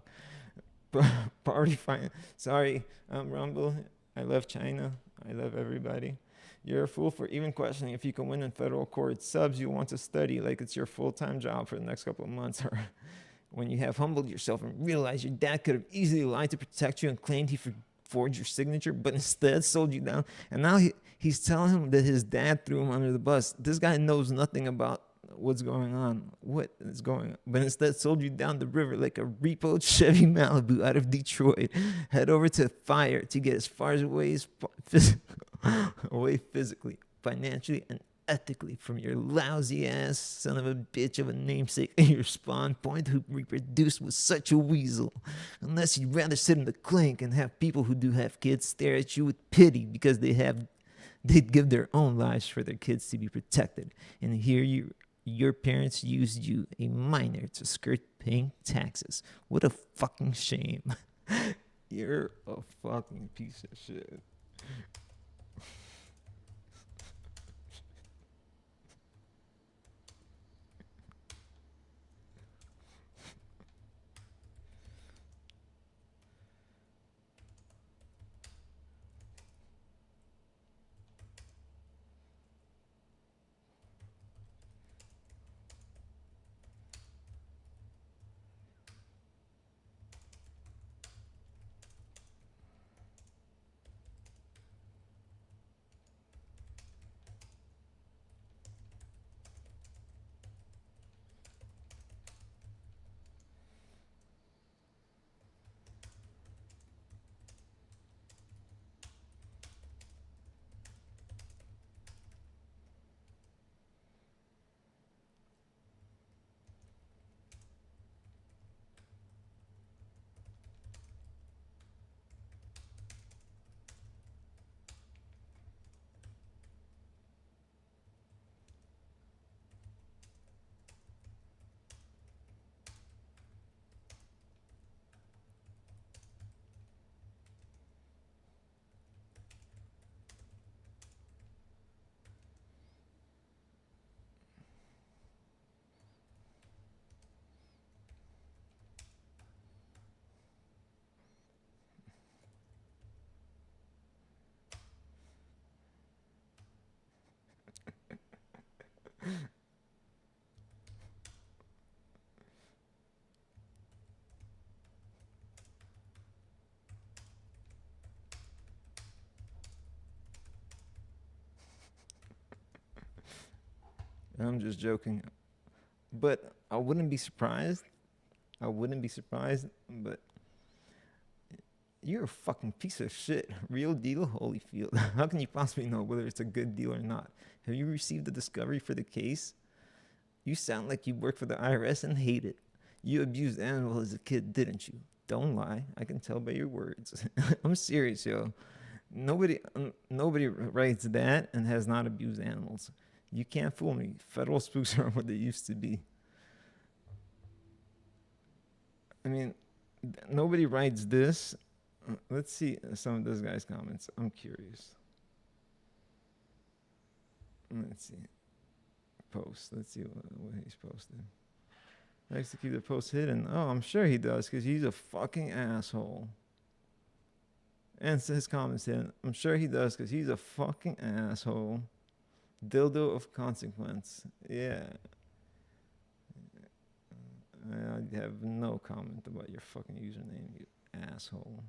Party fine. Sorry, I'm Rumble. I love China. I love everybody. You're a fool for even questioning if you can win in federal court. Subs, you want to study like it's your full-time job for the next couple of months, or when you have humbled yourself and realized your dad could have easily lied to protect you and claimed he forged your signature, but instead sold you down. And now he's telling him that his dad threw him under the bus. This guy knows nothing about what's going on. What is going on? But instead sold you down the river like a repoed Chevy Malibu out of Detroit. Head over to fire to get as far away as away physically, financially, and ethically from your lousy ass son of a bitch of a namesake and your spawn point who reproduced with such a weasel. Unless you'd rather sit in the clink and have people who do have kids stare at you with pity because they'd give their own lives for their kids to be protected. And here your parents used you, a minor, to skirt paying taxes. What a fucking shame. You're a fucking piece of shit. I'm just joking. But I wouldn't be surprised. I wouldn't be surprised, but you're a fucking piece of shit. Real deal, Holyfield. How can you possibly know whether it's a good deal or not? Have you received the discovery for the case? You sound like you work for the IRS and hate it. You abused animals as a kid, didn't you? Don't lie. I can tell by your words. I'm serious, yo. Nobody writes that and has not abused animals. You can't fool me. Federal spooks aren't what they used to be. I mean, nobody writes this. Let's see some of this guy's comments. I'm curious. Let's see. Post. Let's see what he's posted. Likes to keep the post hidden. Oh, I'm sure he does because he's a fucking asshole. And his comments hidden. I'm sure he does because he's a fucking asshole. Dildo of consequence. Yeah. I have no comment about your fucking username, you asshole.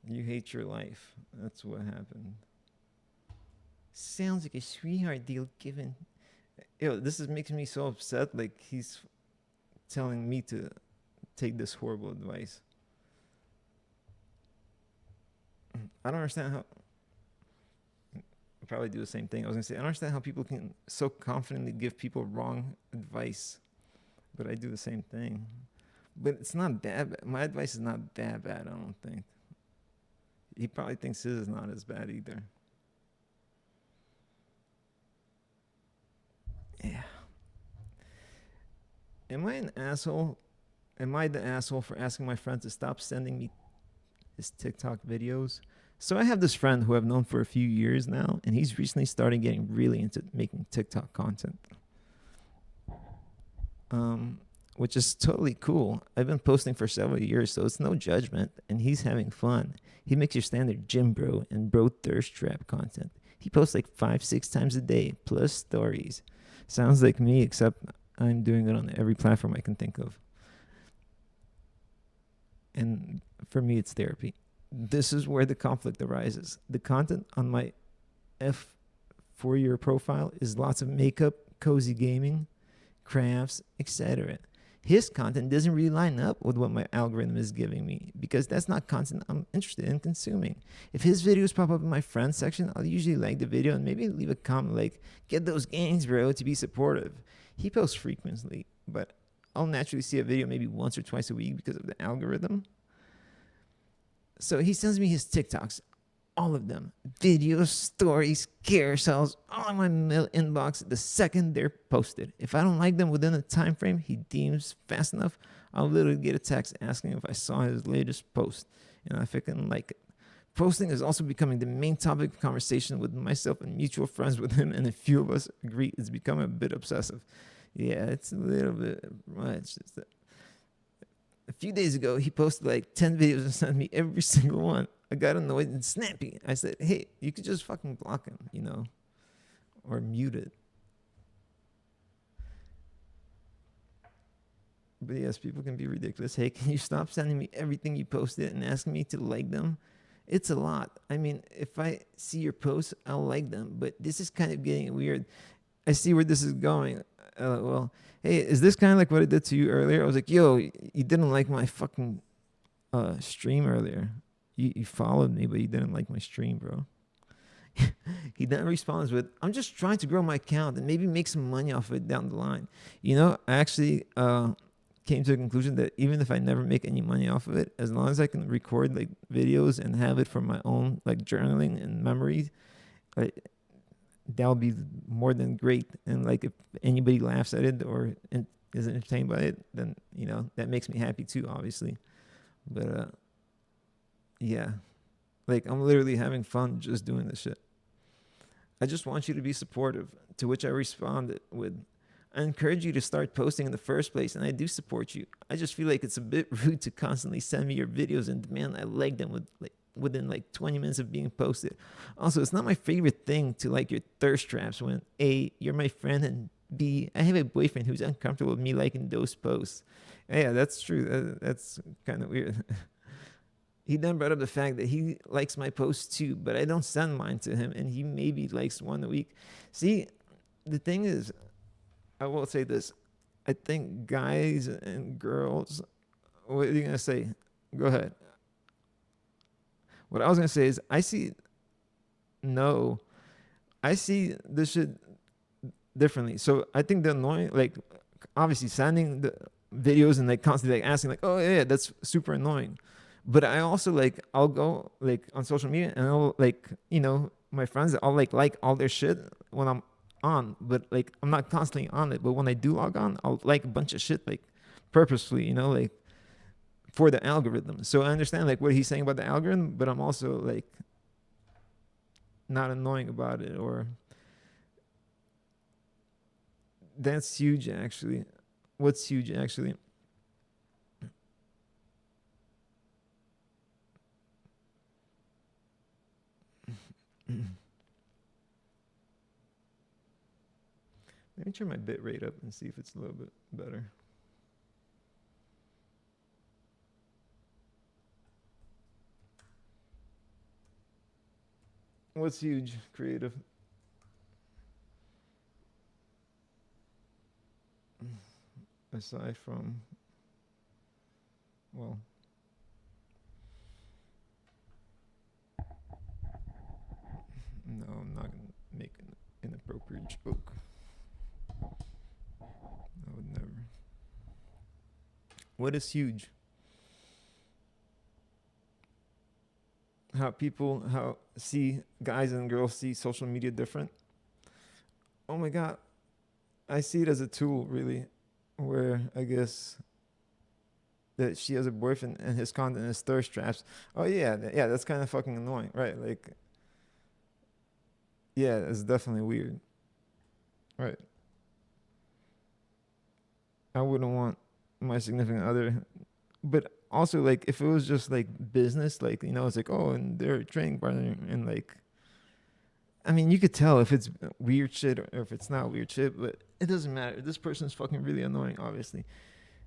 You hate your life. That's what happened. Sounds like a sweetheart deal given. Yo, this is making me so upset. Like he's telling me to take this horrible advice. I don't understand how. probably do the same thing. I was gonna say I don't understand how people can so confidently give people wrong advice, but I do the same thing. But it's not that. My advice is not that bad. I don't think. He probably thinks his is not as bad either. Yeah. Am I an asshole? Am I the asshole for asking my friend to stop sending me his TikTok videos? So I have this friend who I've known for a few years now, and he's recently started getting really into making TikTok content, which is totally cool. I've been posting for several years, so it's no judgment, and he's having fun. He makes your standard gym bro and bro thirst trap content. He posts like 5-6 times a day, plus stories. Sounds like me, except I'm doing it on every platform I can think of. And for me, it's therapy. This is where the conflict arises. The content on my F4-year profile is lots of makeup, cozy gaming, crafts, etc. His content doesn't really line up with what my algorithm is giving me because that's not content I'm interested in consuming. If his videos pop up in my friends section, I'll usually like the video and maybe leave a comment like, get those gains, bro, to be supportive. He posts frequently, but I'll naturally see a video maybe once or twice a week because of the algorithm. So he sends me his TikToks, all of them, videos, stories, carousels, all in my mail inbox the second they're posted. If I don't like them within a time frame he deems fast enough, I'll literally get a text asking if I saw his latest post and if I can like it. Posting is also becoming the main topic of conversation with myself and mutual friends with him, and a few of us agree it's become a bit obsessive. Yeah, it's a little bit much. A few days ago, he posted like 10 videos and sent me every single one. I got annoyed and snappy. I said, hey, you could just fucking block him, you know, or mute it. But yes, people can be ridiculous. Hey, can you stop sending me everything you posted and asking me to like them? It's a lot. I mean, if I see your posts, I'll like them. But this is kind of getting weird. I see where this is going. Well, hey, is this kind of like what I did to you earlier? I was like, yo, you didn't like my fucking stream earlier. You followed me, but you didn't like my stream, bro. He then responds with, I'm just trying to grow my account and maybe make some money off of it down the line. You know, I actually came to a conclusion that even if I never make any money off of it, as long as I can record like videos and have it for my own like journaling and memories, that'll be more than great. And like if anybody laughs at it or is entertained by it, then you know that makes me happy too, obviously. But yeah, like I'm literally having fun just doing this shit. I just want you to be supportive. To which I responded with, I encourage you to start posting in the first place, and I do support you. I just feel like it's a bit rude to constantly send me your videos and demand I like them within like 20 minutes of being posted. Also, it's not my favorite thing to like your thirst traps when A, you're my friend, and B, I have a boyfriend who's uncomfortable with me liking those posts. Yeah, that's true. That's kind of weird. He then brought up the fact that he likes my posts too, but I don't send mine to him, and he maybe likes one a week. See, the thing is, I will say this. I think guys and girls, what are you going to say? Go ahead. What I was going to say is I see this shit differently. So I think the annoying, like, obviously sending the videos and like constantly like asking like, oh yeah, that's super annoying. But I also like, I'll go like on social media and I'll like, you know, my friends, I'll like all their shit when I'm on, but like I'm not constantly on it. But when I do log on, I'll like a bunch of shit like purposefully, you know, like for the algorithm. So I understand like what he's saying about the algorithm, but I'm also like not annoying about it. Or that's huge actually. What's huge actually? Let me turn my bit rate up and see if it's a little bit better. What's huge, creative? Aside from, well, no, I'm not gonna. Inappropriate joke. I would never. What is huge? How see guys and girls see social media different. Oh my god, I see it as a tool, really, where I guess that she has a boyfriend and his content is thirst traps. Oh yeah, yeah, that's kind of fucking annoying, right? Like, yeah, it's definitely weird, right? I wouldn't want my significant other, but also like if it was just like business, like it's like oh, and they're a training partner, and like, I mean, you could tell if it's weird shit or if it's not weird shit, but it doesn't matter. This person's fucking really annoying, obviously.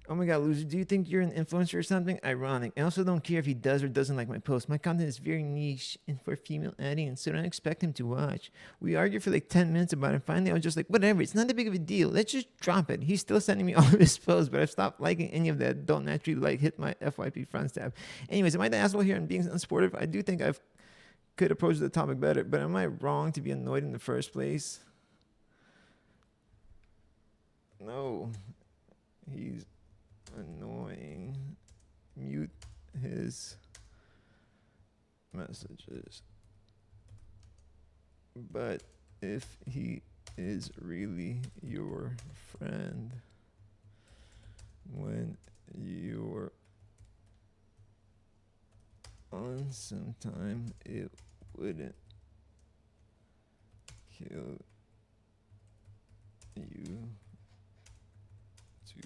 Oh my god, loser, do you think you're an influencer or something? Ironic. I also don't care if he does or doesn't like my post. My content is very niche and for female audience, so don't expect him to watch. We argued for like 10 minutes about it. Finally, I was just like, whatever, it's not that big of a deal. Let's just drop it. He's still sending me all of his posts, but I've stopped liking any of that. Don't naturally like hit my FYP friends tab. Anyways, am I the asshole here and being unsupportive? I do think I could approach the topic better, but am I wrong to be annoyed in the first place? No. He's annoying. Mute his messages. But if he is really your friend, when you're on some time, it wouldn't kill you to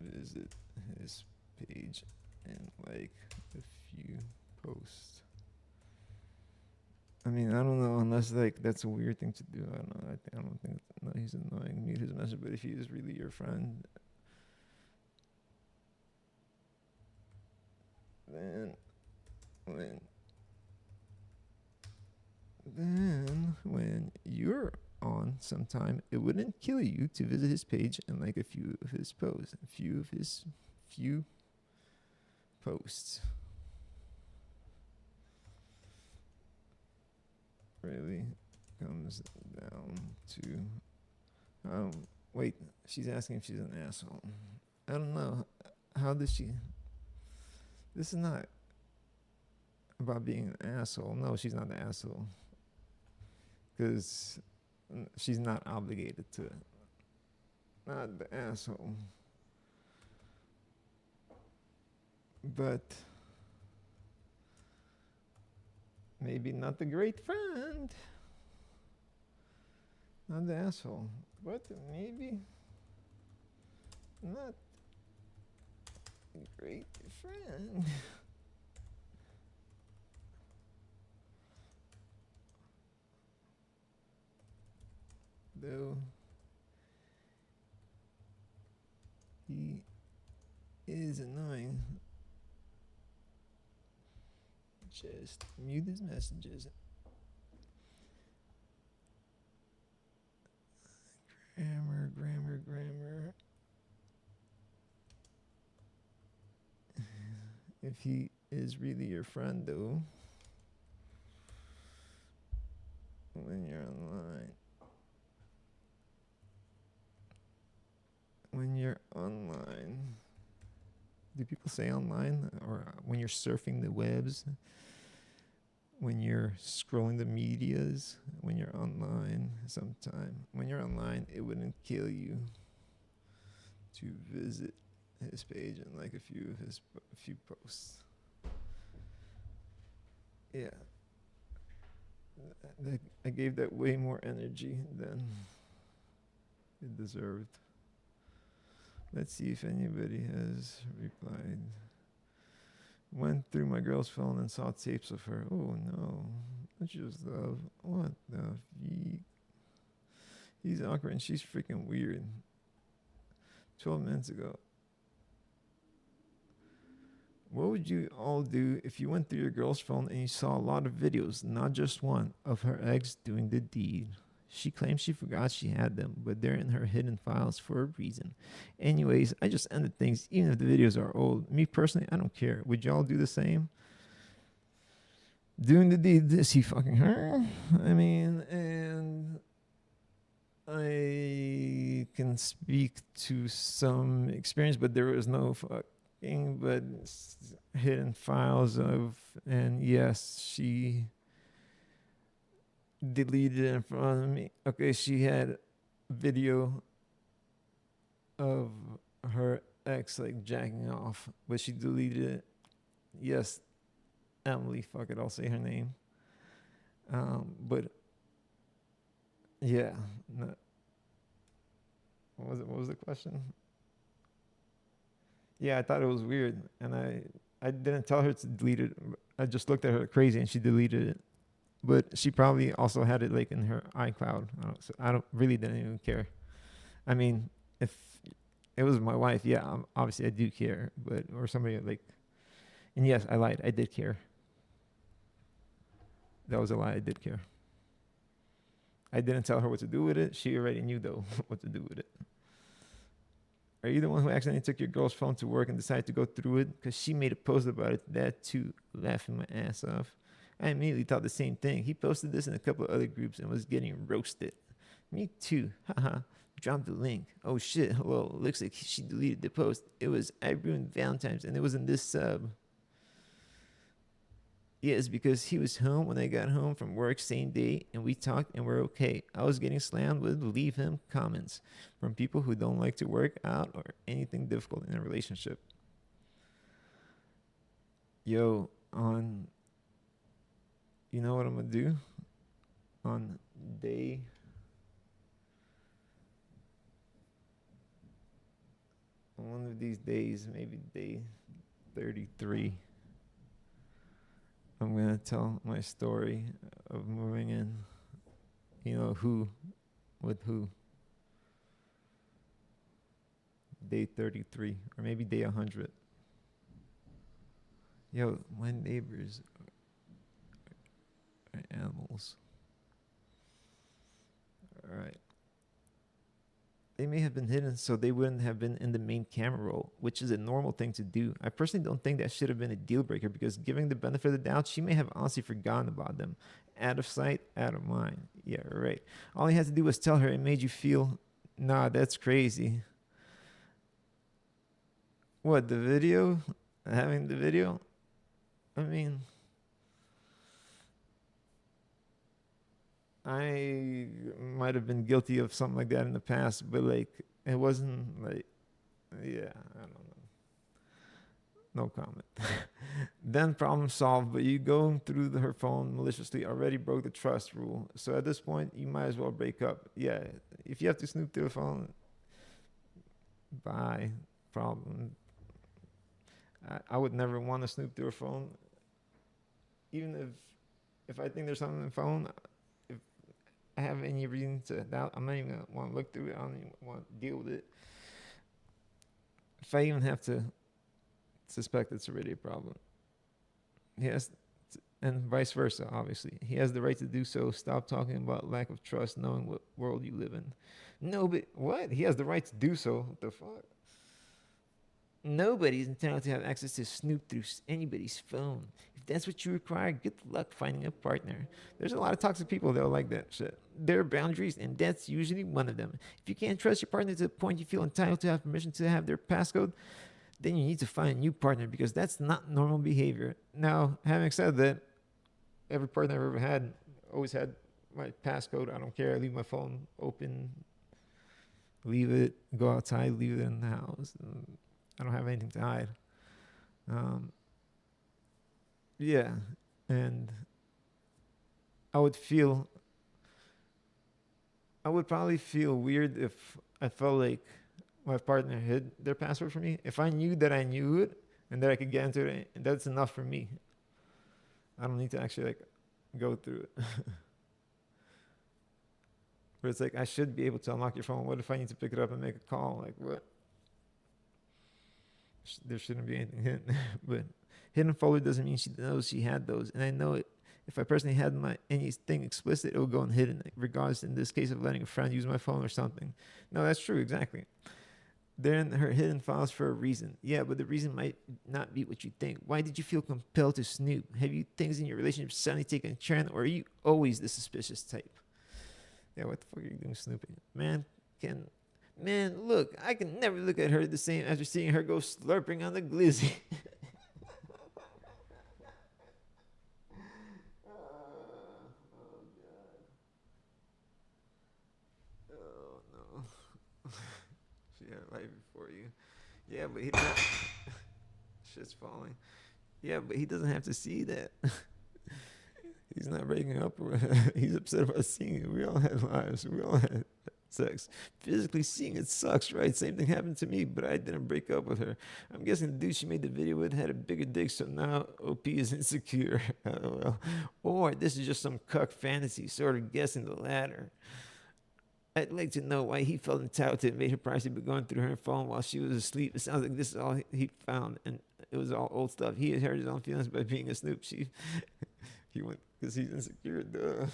visit his page and like a few posts. I mean, I don't know, unless like that's a weird thing to do. I don't know. I don't think no, he's annoying. Mute his message, but if he is really your friend, then when you're on sometime, it wouldn't kill you to visit his page and like a few of his posts. A few of his few posts. Really comes down to wait, she's asking if she's an asshole. I don't know. How does she this is not about being an asshole. No, she's not an asshole. Because she's not obligated to it. Not the asshole. But maybe not the great friend. Not the asshole. But maybe not a great friend. Though he is annoying, just mute his messages. Grammar. If he is really your friend, though, when you're online. When you're online, do people say online? Or when you're surfing the webs? When you're scrolling the medias? When you're online sometime? When you're online, it wouldn't kill you to visit his page and like a few posts. Yeah. I gave that way more energy than it deserved. Let's see if anybody has replied. Went through my girl's phone and saw tapes of her. Oh no. That's just love. What the freak? He's awkward and she's freaking weird. 12 minutes ago. What would you all do if you went through your girl's phone and you saw a lot of videos, not just one, of her ex doing the deed? She claims she forgot she had them, but they're in her hidden files for a reason. Anyways, I just ended things, even if the videos are old. Me personally, I don't care. Would y'all do the same? Doing the deed, is he fucking her? I mean, and I can speak to some experience, but there was no fucking, but hidden files of, and yes, she deleted it in front of me. Okay, she had video of her ex like jacking off, but she deleted it. Yes, Emily, fuck it, I'll say her name. But yeah, no, what was it? What was the question? Yeah, I thought it was weird, and I didn't tell her to delete it. I just looked at her crazy, and she deleted it. But she probably also had it like in her iCloud. So I don't really didn't even care. I mean, if it was my wife, yeah, obviously I do care. But or somebody like, and yes, I lied. I did care. That was a lie. I did care. I didn't tell her what to do with it. She already knew though what to do with it. Are you the one who accidentally took your girl's phone to work and decided to go through it? Because she made a post about it. That too, laughing my ass off. I immediately thought the same thing. He posted this in a couple of other groups and was getting roasted. Me too. Haha. Dropped the link. Oh shit. Hello. Looks like she deleted the post. It was I ruined Valentine's and it was in this sub. Yes, because he was home when I got home from work same day and we talked and we're okay. I was getting slammed with leave him comments from people who don't like to work out or anything difficult in a relationship. Yo, on you know what I'm gonna do? On day one of these days, maybe day 33. I'm gonna tell my story of moving in. You know who, with who? Day 33, or maybe day 100. Yo, my neighbors are animals. All right. They may have been hidden so they wouldn't have been in the main camera roll, which is a normal thing to do. I personally don't think that should have been a deal breaker because giving the benefit of the doubt, she may have honestly forgotten about them. Out of sight, out of mind. Yeah, right. All he had to do was tell her it made you feel, nah, that's crazy. What, the video? Having the video? I mean, I might have been guilty of something like that in the past, but like it wasn't like, yeah, I don't know. No comment. Then problem solved, but you going through her phone maliciously already broke the trust rule. So at this point, you might as well break up. Yeah, if you have to snoop through the phone, bye. Problem. I would never want to snoop through a phone, even if I think there's something in the phone. I have any reason to doubt, I'm not even gonna want to look through it. I don't even want to deal with it. If I even have to suspect it's already a problem, he has, and vice versa. Obviously, he has the right to do so. Stop talking about lack of trust, knowing what world you live in. No, but what? He has the right to do so. What the fuck? Nobody's entitled to have access to snoop through anybody's phone. If that's what you require, good luck finding a partner. There's a lot of toxic people that will like that shit. There are boundaries, and that's usually one of them. If you can't trust your partner to the point you feel entitled to have permission to have their passcode, then you need to find a new partner because that's not normal behavior. Now, having said that, every partner I've ever had always had my passcode. I don't care. I leave my phone open, leave it, go outside, leave it in the house. I don't have anything to hide. Yeah, and I would probably feel weird if I felt like my partner hid their password from me. If I knew that I knew it and that I could get into it, that's enough for me. I don't need to actually like go through it. But it's like I should be able to unlock your phone. What if I need to pick it up and make a call? Like what? There shouldn't be anything hidden. But hidden folder doesn't mean she knows she had those. And I know it. If I personally had anything explicit, it would go in hidden, regardless in this case of letting a friend use my phone or something. No, that's true, exactly. They're in her hidden files for a reason. Yeah, but the reason might not be what you think. Why did you feel compelled to snoop? Have you things in your relationship suddenly taken a trend, or are you always the suspicious type? Yeah, what the fuck are you doing snooping? Man, look, I can never look at her the same after seeing her go slurping on the glizzy. Oh no. She had it right before you. Yeah, but he doesn't. Shit's falling. Yeah, but he doesn't have to see that. He's not breaking up. He's upset about seeing it. We all had lives. We all had sex. Physically seeing it sucks, right? Same thing happened to me, but I didn't break up with her. I'm guessing the dude she made the video with had a bigger dick, so now OP is insecure. LOL. Or this is just some cuck fantasy, sort of guessing the latter. I'd like to know why he felt entitled to invade her privacy by going through her phone while she was asleep. It sounds like this is all he found, and it was all old stuff. He had hurt his own feelings by being a snoop. He went because he's insecure. Duh.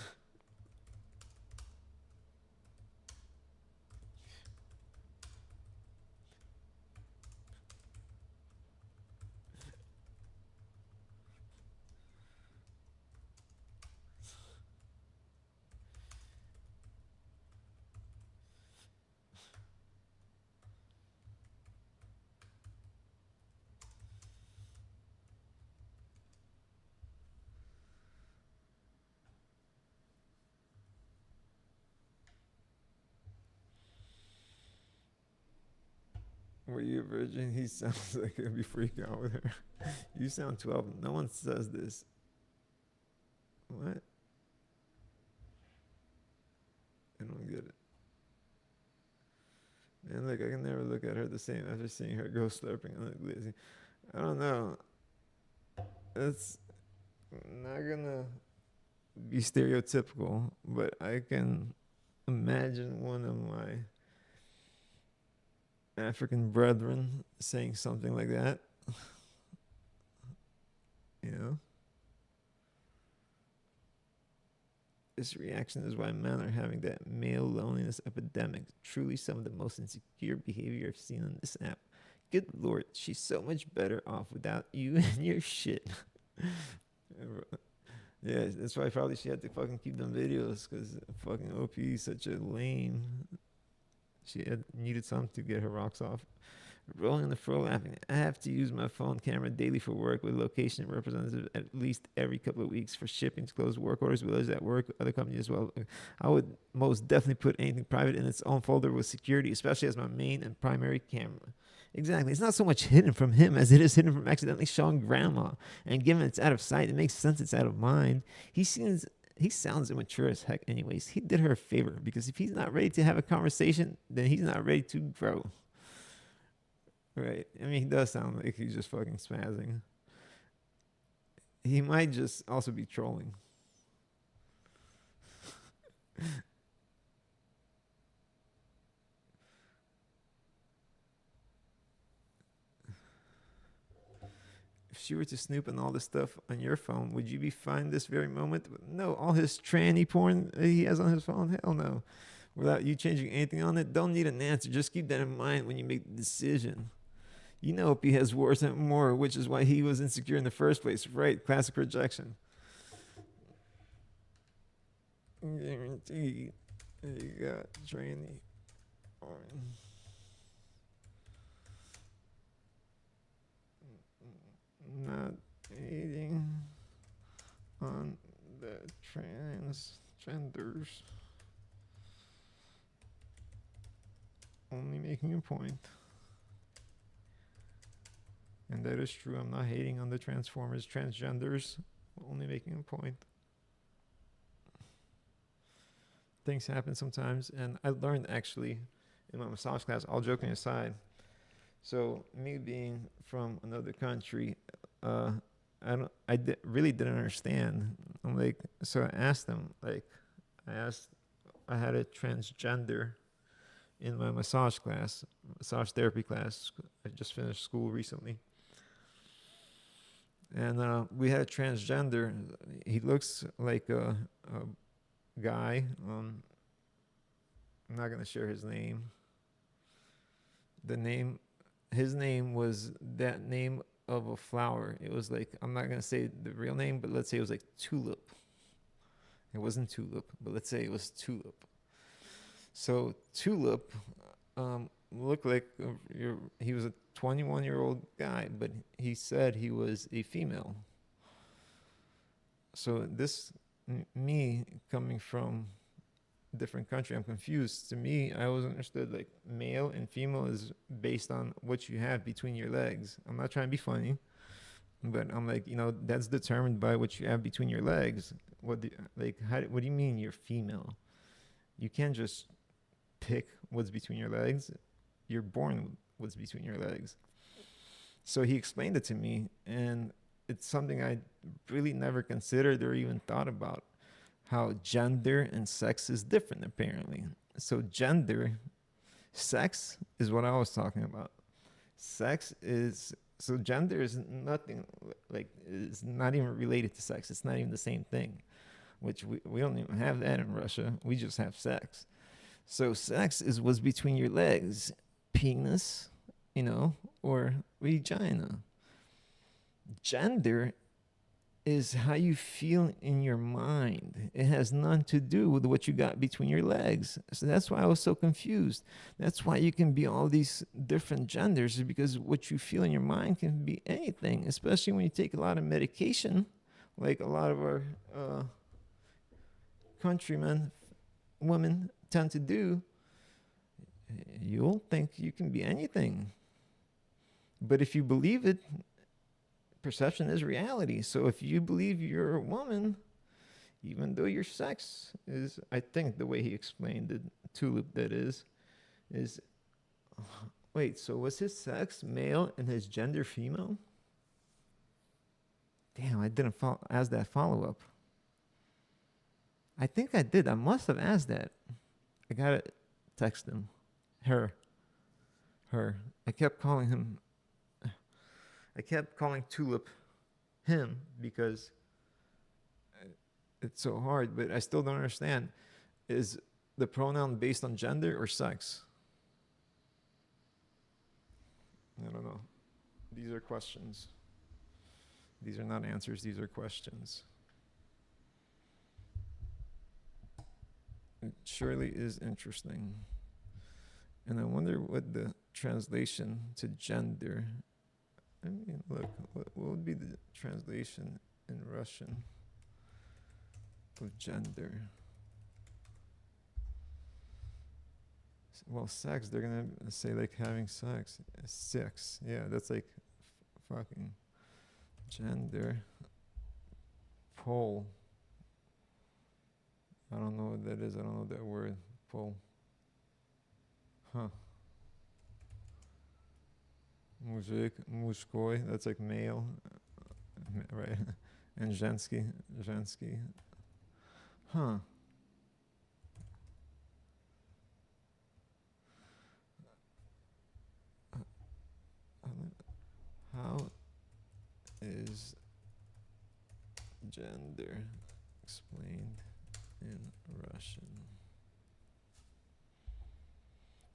Were you a virgin? He sounds like he'll be freaked out with her. You sound 12. No one says this. What? I don't get it. Man, look, I can never look at her the same after seeing her go slurping on the glizzy. I don't know. It's not gonna be stereotypical, but I can imagine one of my African brethren saying something like that. You know? This reaction is why men are having that male loneliness epidemic. Truly some of the most insecure behavior I've seen on this app. Good lord, she's so much better off without you and your shit. Yeah, that's why probably she had to fucking keep them videos because fucking OP is such a lame. She needed something to get her rocks off. Rolling the floor laughing. I have to use my phone camera daily for work with location representative at least every couple of weeks for shipping to close work orders, whether at work, other companies as well. I would most definitely put anything private in its own folder with security, especially as my main and primary camera. Exactly. It's not so much hidden from him as it is hidden from accidentally showing grandma. And given it's out of sight, it makes sense it's out of mind. He sounds immature as heck anyways. He did her a favor because if he's not ready to have a conversation, then he's not ready to grow. Right. I mean, he does sound like he's just fucking spazzing. He might just also be trolling. If she were to snoop on all this stuff on your phone, would you be fine this very moment? No, all his tranny porn he has on his phone? Hell no. Without you changing anything on it, don't need an answer. Just keep that in mind when you make the decision. You know if he has worse and more, which is why he was insecure in the first place. Right, classic rejection. Guaranteed. You got tranny porn. Not hating on the transgenders. Only making a point. And that is true. I'm not hating on the transformers, transgenders. Only making a point. Things happen sometimes. And I learned actually in my massage class, all joking aside. So me being from another country, really didn't understand. I'm like, so I asked them, I had a transgender in my massage class, massage therapy class. I just finished school recently. And we had a transgender. He looks like a guy. I'm not going to share his name. His name was that name of a flower. It was like, I'm not going to say the real name, but let's say it was like tulip. It wasn't tulip, but let's say it was tulip. So Tulip looked like he was a 21-year-old guy, but he said he was a female. So me coming from a different country, I'm confused. To me, I always understood like male and female is based on what you have between your legs. I'm not trying to be funny, but I'm like, that's determined by what you have between your legs. What do you mean you're female? You can't just pick what's between your legs. You're born with what's between your legs. So he explained it to me, and it's something I really never considered or even thought about, how gender and sex is different apparently. So sex is what I was talking about. Gender is nothing, like, it's not even related to sex. It's not even the same thing, which we don't even have that in Russia. We just have sex. So sex is what's between your legs, penis, or vagina. Gender is how you feel in your mind. It has nothing to do with what you got between your legs. So that's why I was so confused. That's why you can be all these different genders, because what you feel in your mind can be anything, especially when you take a lot of medication, like a lot of our countrymen, women tend to do. You'll think you can be anything. But if you believe it, perception is reality. So if you believe you're a woman, even though your sex is, I think the way he explained it, Tulip that is, wait, so was his sex male and his gender female? Damn, I didn't ask that follow-up. I think I did. I must have asked that. I gotta text him. Her. I kept calling Tulip him because it's so hard, but I still don't understand. Is the pronoun based on gender or sex? I don't know. These are questions. These are not answers, these are questions. It surely is interesting. And I wonder what the translation to gender. I mean, look, what would be the translation in Russian of gender? Well, sex, they're going to say like having sex. Sex, yeah, that's like fucking gender. Pole. I don't know what that is. I don't know that word. Pole. Huh. Muzhik, muzhkoy, that's like male, right? And zhensky. Huh. How is gender explained in Russian?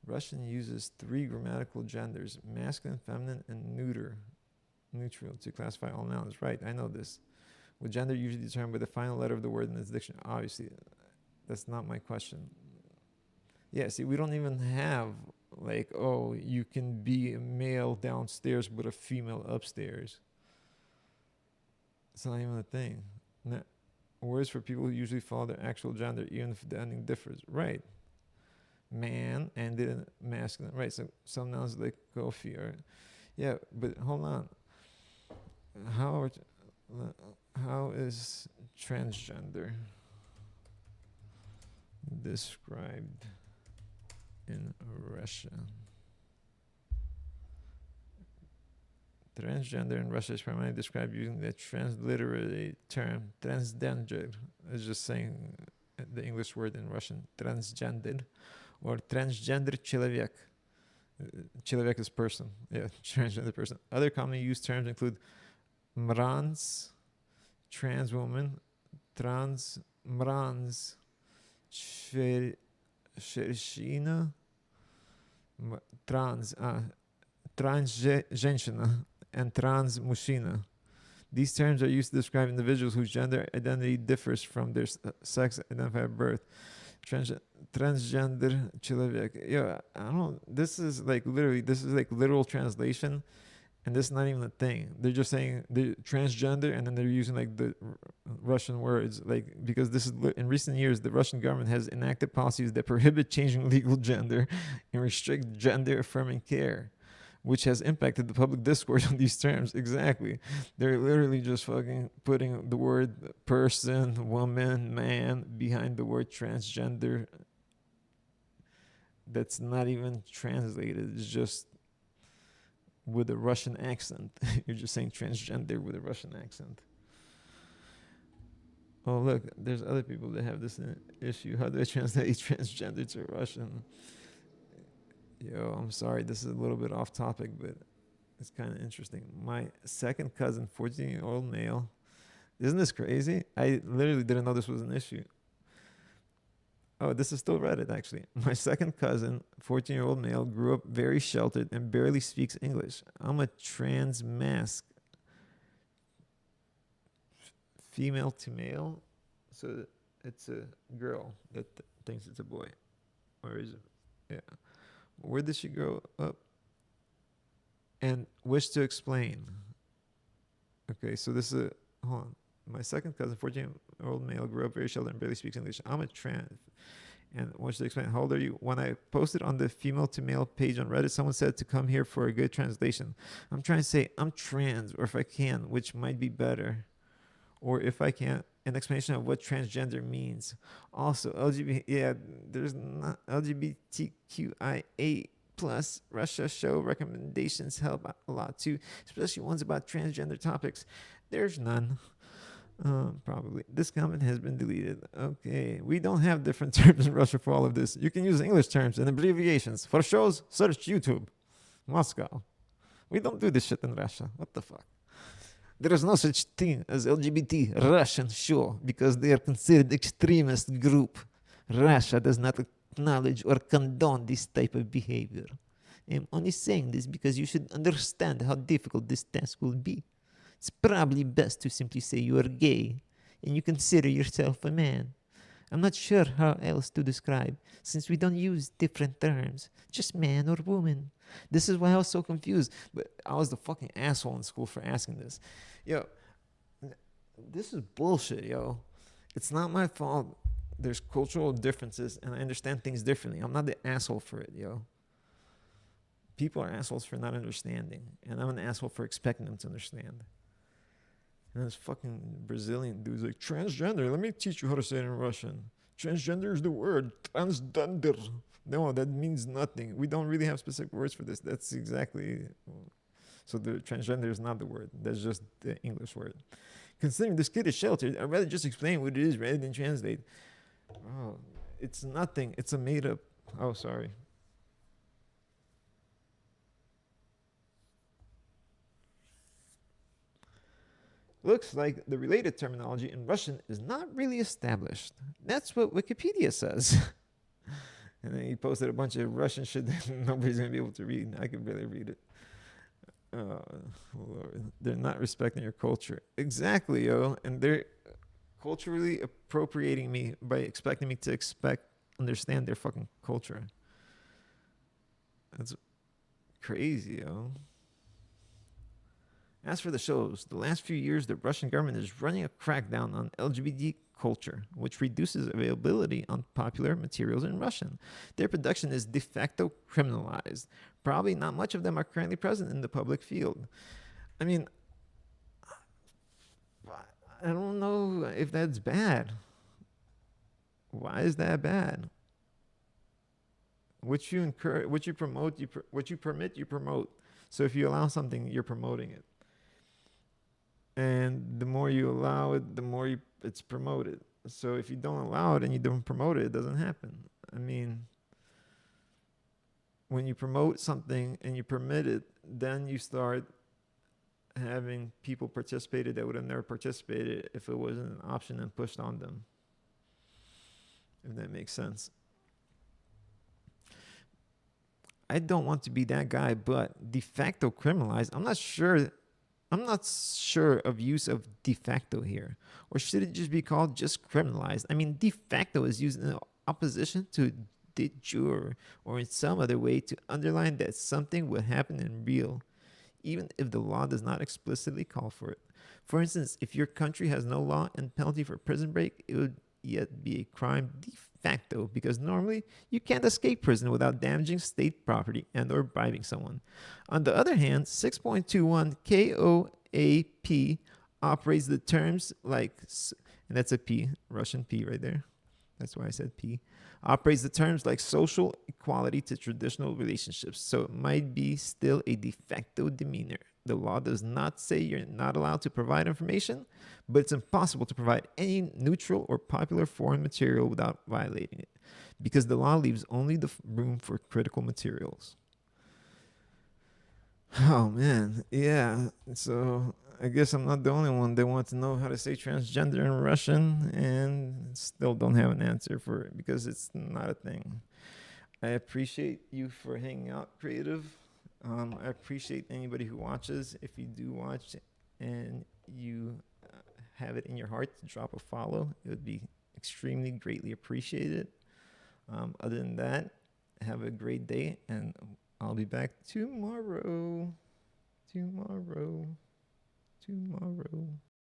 Russian uses 3 grammatical genders: masculine, feminine, and neutral, to classify all nouns. Right, I know this. With gender usually determined by the final letter of the word in its dictionary. Obviously, that's not my question. Yeah, see, we don't even have like, oh, you can be a male downstairs but a female upstairs. It's not even a thing. Words for people who usually follow their actual gender, even if the ending differs. Right. Man ended in masculine. Right, so some nouns like coffee are, yeah, but hold on. How is transgender described in Russia? Transgender in Russia is primarily described using the transliterated term transgender. It's just saying the English word in Russian, transgender, or transgender человек. Человек is person. Yeah, transgender person. Other commonly used terms include mrans, trans woman, trans mrans, Shershina, trans женщина, and trans мужчина. These terms are used to describe individuals whose gender identity differs from their sex identified at birth. Trans- transgender человек. Yeah, I don't. This is like literally. This is like literal translation, and this is not even a thing. They're just saying the transgender, and then they're using like the Russian words, like because this is in recent years the Russian government has enacted policies that prohibit changing legal gender and restrict gender affirming care, which has impacted the public discourse on these terms. Exactly. They're literally just fucking putting the word person, woman, man behind the word transgender. That's not even translated. It's just with a Russian accent. You're just saying transgender with a Russian accent. Oh, look, there's other people that have this issue. How do I translate transgender to Russian? Yo, I'm sorry, this is a little bit off topic, but it's kind of interesting. My second cousin, 14-year-old male. Isn't this crazy? I literally didn't know this was an issue. Oh, this is still Reddit, actually. My second cousin, 14-year-old male, grew up very sheltered and barely speaks English. I'm a trans mask. Female to male. So it's a girl that thinks it's a boy. Or is it? Yeah. Where did she grow up? And wish to explain. Okay, so this is hold on. My second cousin, 14-year-old male, grew up very sheltered and barely speaks English. I'm a trans. And wish to explain. How old are you? When I posted on the female to male page on Reddit, someone said to come here for a good translation. I'm trying to say I'm trans, or if I can, which might be better. Or if I can't, an explanation of what transgender means. Also, LGBT, yeah, there's not LGBTQIA plus Russia show recommendations help a lot too, especially ones about transgender topics. There's none. Probably. This comment has been deleted. Okay. We don't have different terms in Russia for all of this. You can use English terms and abbreviations. For shows, search YouTube. Moscow. We don't do this shit in Russia. What the fuck? There is no such thing as LGBT Russian show because they are considered extremist group. Russia does not acknowledge or condone this type of behavior. I'm only saying this because you should understand how difficult this task will be. It's probably best to simply say you are gay and you consider yourself a man. I'm not sure how else to describe, since we don't use different terms, just man or woman. This is why I was so confused, but I was the fucking asshole in school for asking this. Yo, this is bullshit, yo. It's not my fault. There's cultural differences, and I understand things differently. I'm not the asshole for it, yo. People are assholes for not understanding, and I'm an asshole for expecting them to understand. And this fucking Brazilian dude's like, transgender, let me teach you how to say it in Russian. Transgender is the word. Transgender. No, that means nothing. We don't really have specific words for this. That's exactly... So the transgender is not the word. That's just the English word. Considering this kid is sheltered, I'd rather just explain what it is rather than translate. Oh, it's nothing. It's a made up... Oh, sorry. Looks like the related terminology in Russian is not really established. That's what Wikipedia says. And then he posted a bunch of Russian shit that nobody's going to be able to read. I could barely read it. Lord. They're not respecting your culture. Exactly, yo. And they're culturally appropriating me by expecting me to understand their fucking culture. That's crazy, yo. As for the shows, the last few years, the Russian government is running a crackdown on LGBT culture, which reduces availability on popular materials in Russian. Their production is de facto criminalized. Probably not much of them are currently present in the public field. I mean, I don't know if that's bad. Why is that bad? What you encourage, what you promote, what you permit, you promote. So if you allow something, you're promoting it. And the more you allow it, the more it's promoted. So if you don't allow it and you don't promote it, it doesn't happen. I mean, when you promote something and you permit it, then you start having people participated that would have never participated if it wasn't an option and pushed on them. If that makes sense. I don't want to be that guy, but de facto criminalized, I'm not sure of use of de facto here. Or should it just be called just criminalized? I mean, de facto is used in opposition to de jure or in some other way to underline that something will happen in real, even if the law does not explicitly call for it. For instance, if your country has no law and penalty for prison break, it would yet be a crime de facto because normally you can't escape prison without damaging state property and or bribing someone. On the other hand, 6.21 KOAP operates the terms like, and that's a P, Russian P right there. That's why I said P. Operates the terms like social equality to traditional relationships. So it might be still a de facto demeanor. The law does not say you're not allowed to provide information, but it's impossible to provide any neutral or popular foreign material without violating it, because the law leaves only the room for critical materials. Oh man, yeah. So I guess I'm not the only one that wants to know how to say transgender in Russian and still don't have an answer for it because it's not a thing. I appreciate you for hanging out, creative. I appreciate anybody who watches. If you do watch and you have it in your heart to drop a follow, it would be extremely greatly appreciated. Other than that, have a great day, and I'll be back tomorrow. Tomorrow.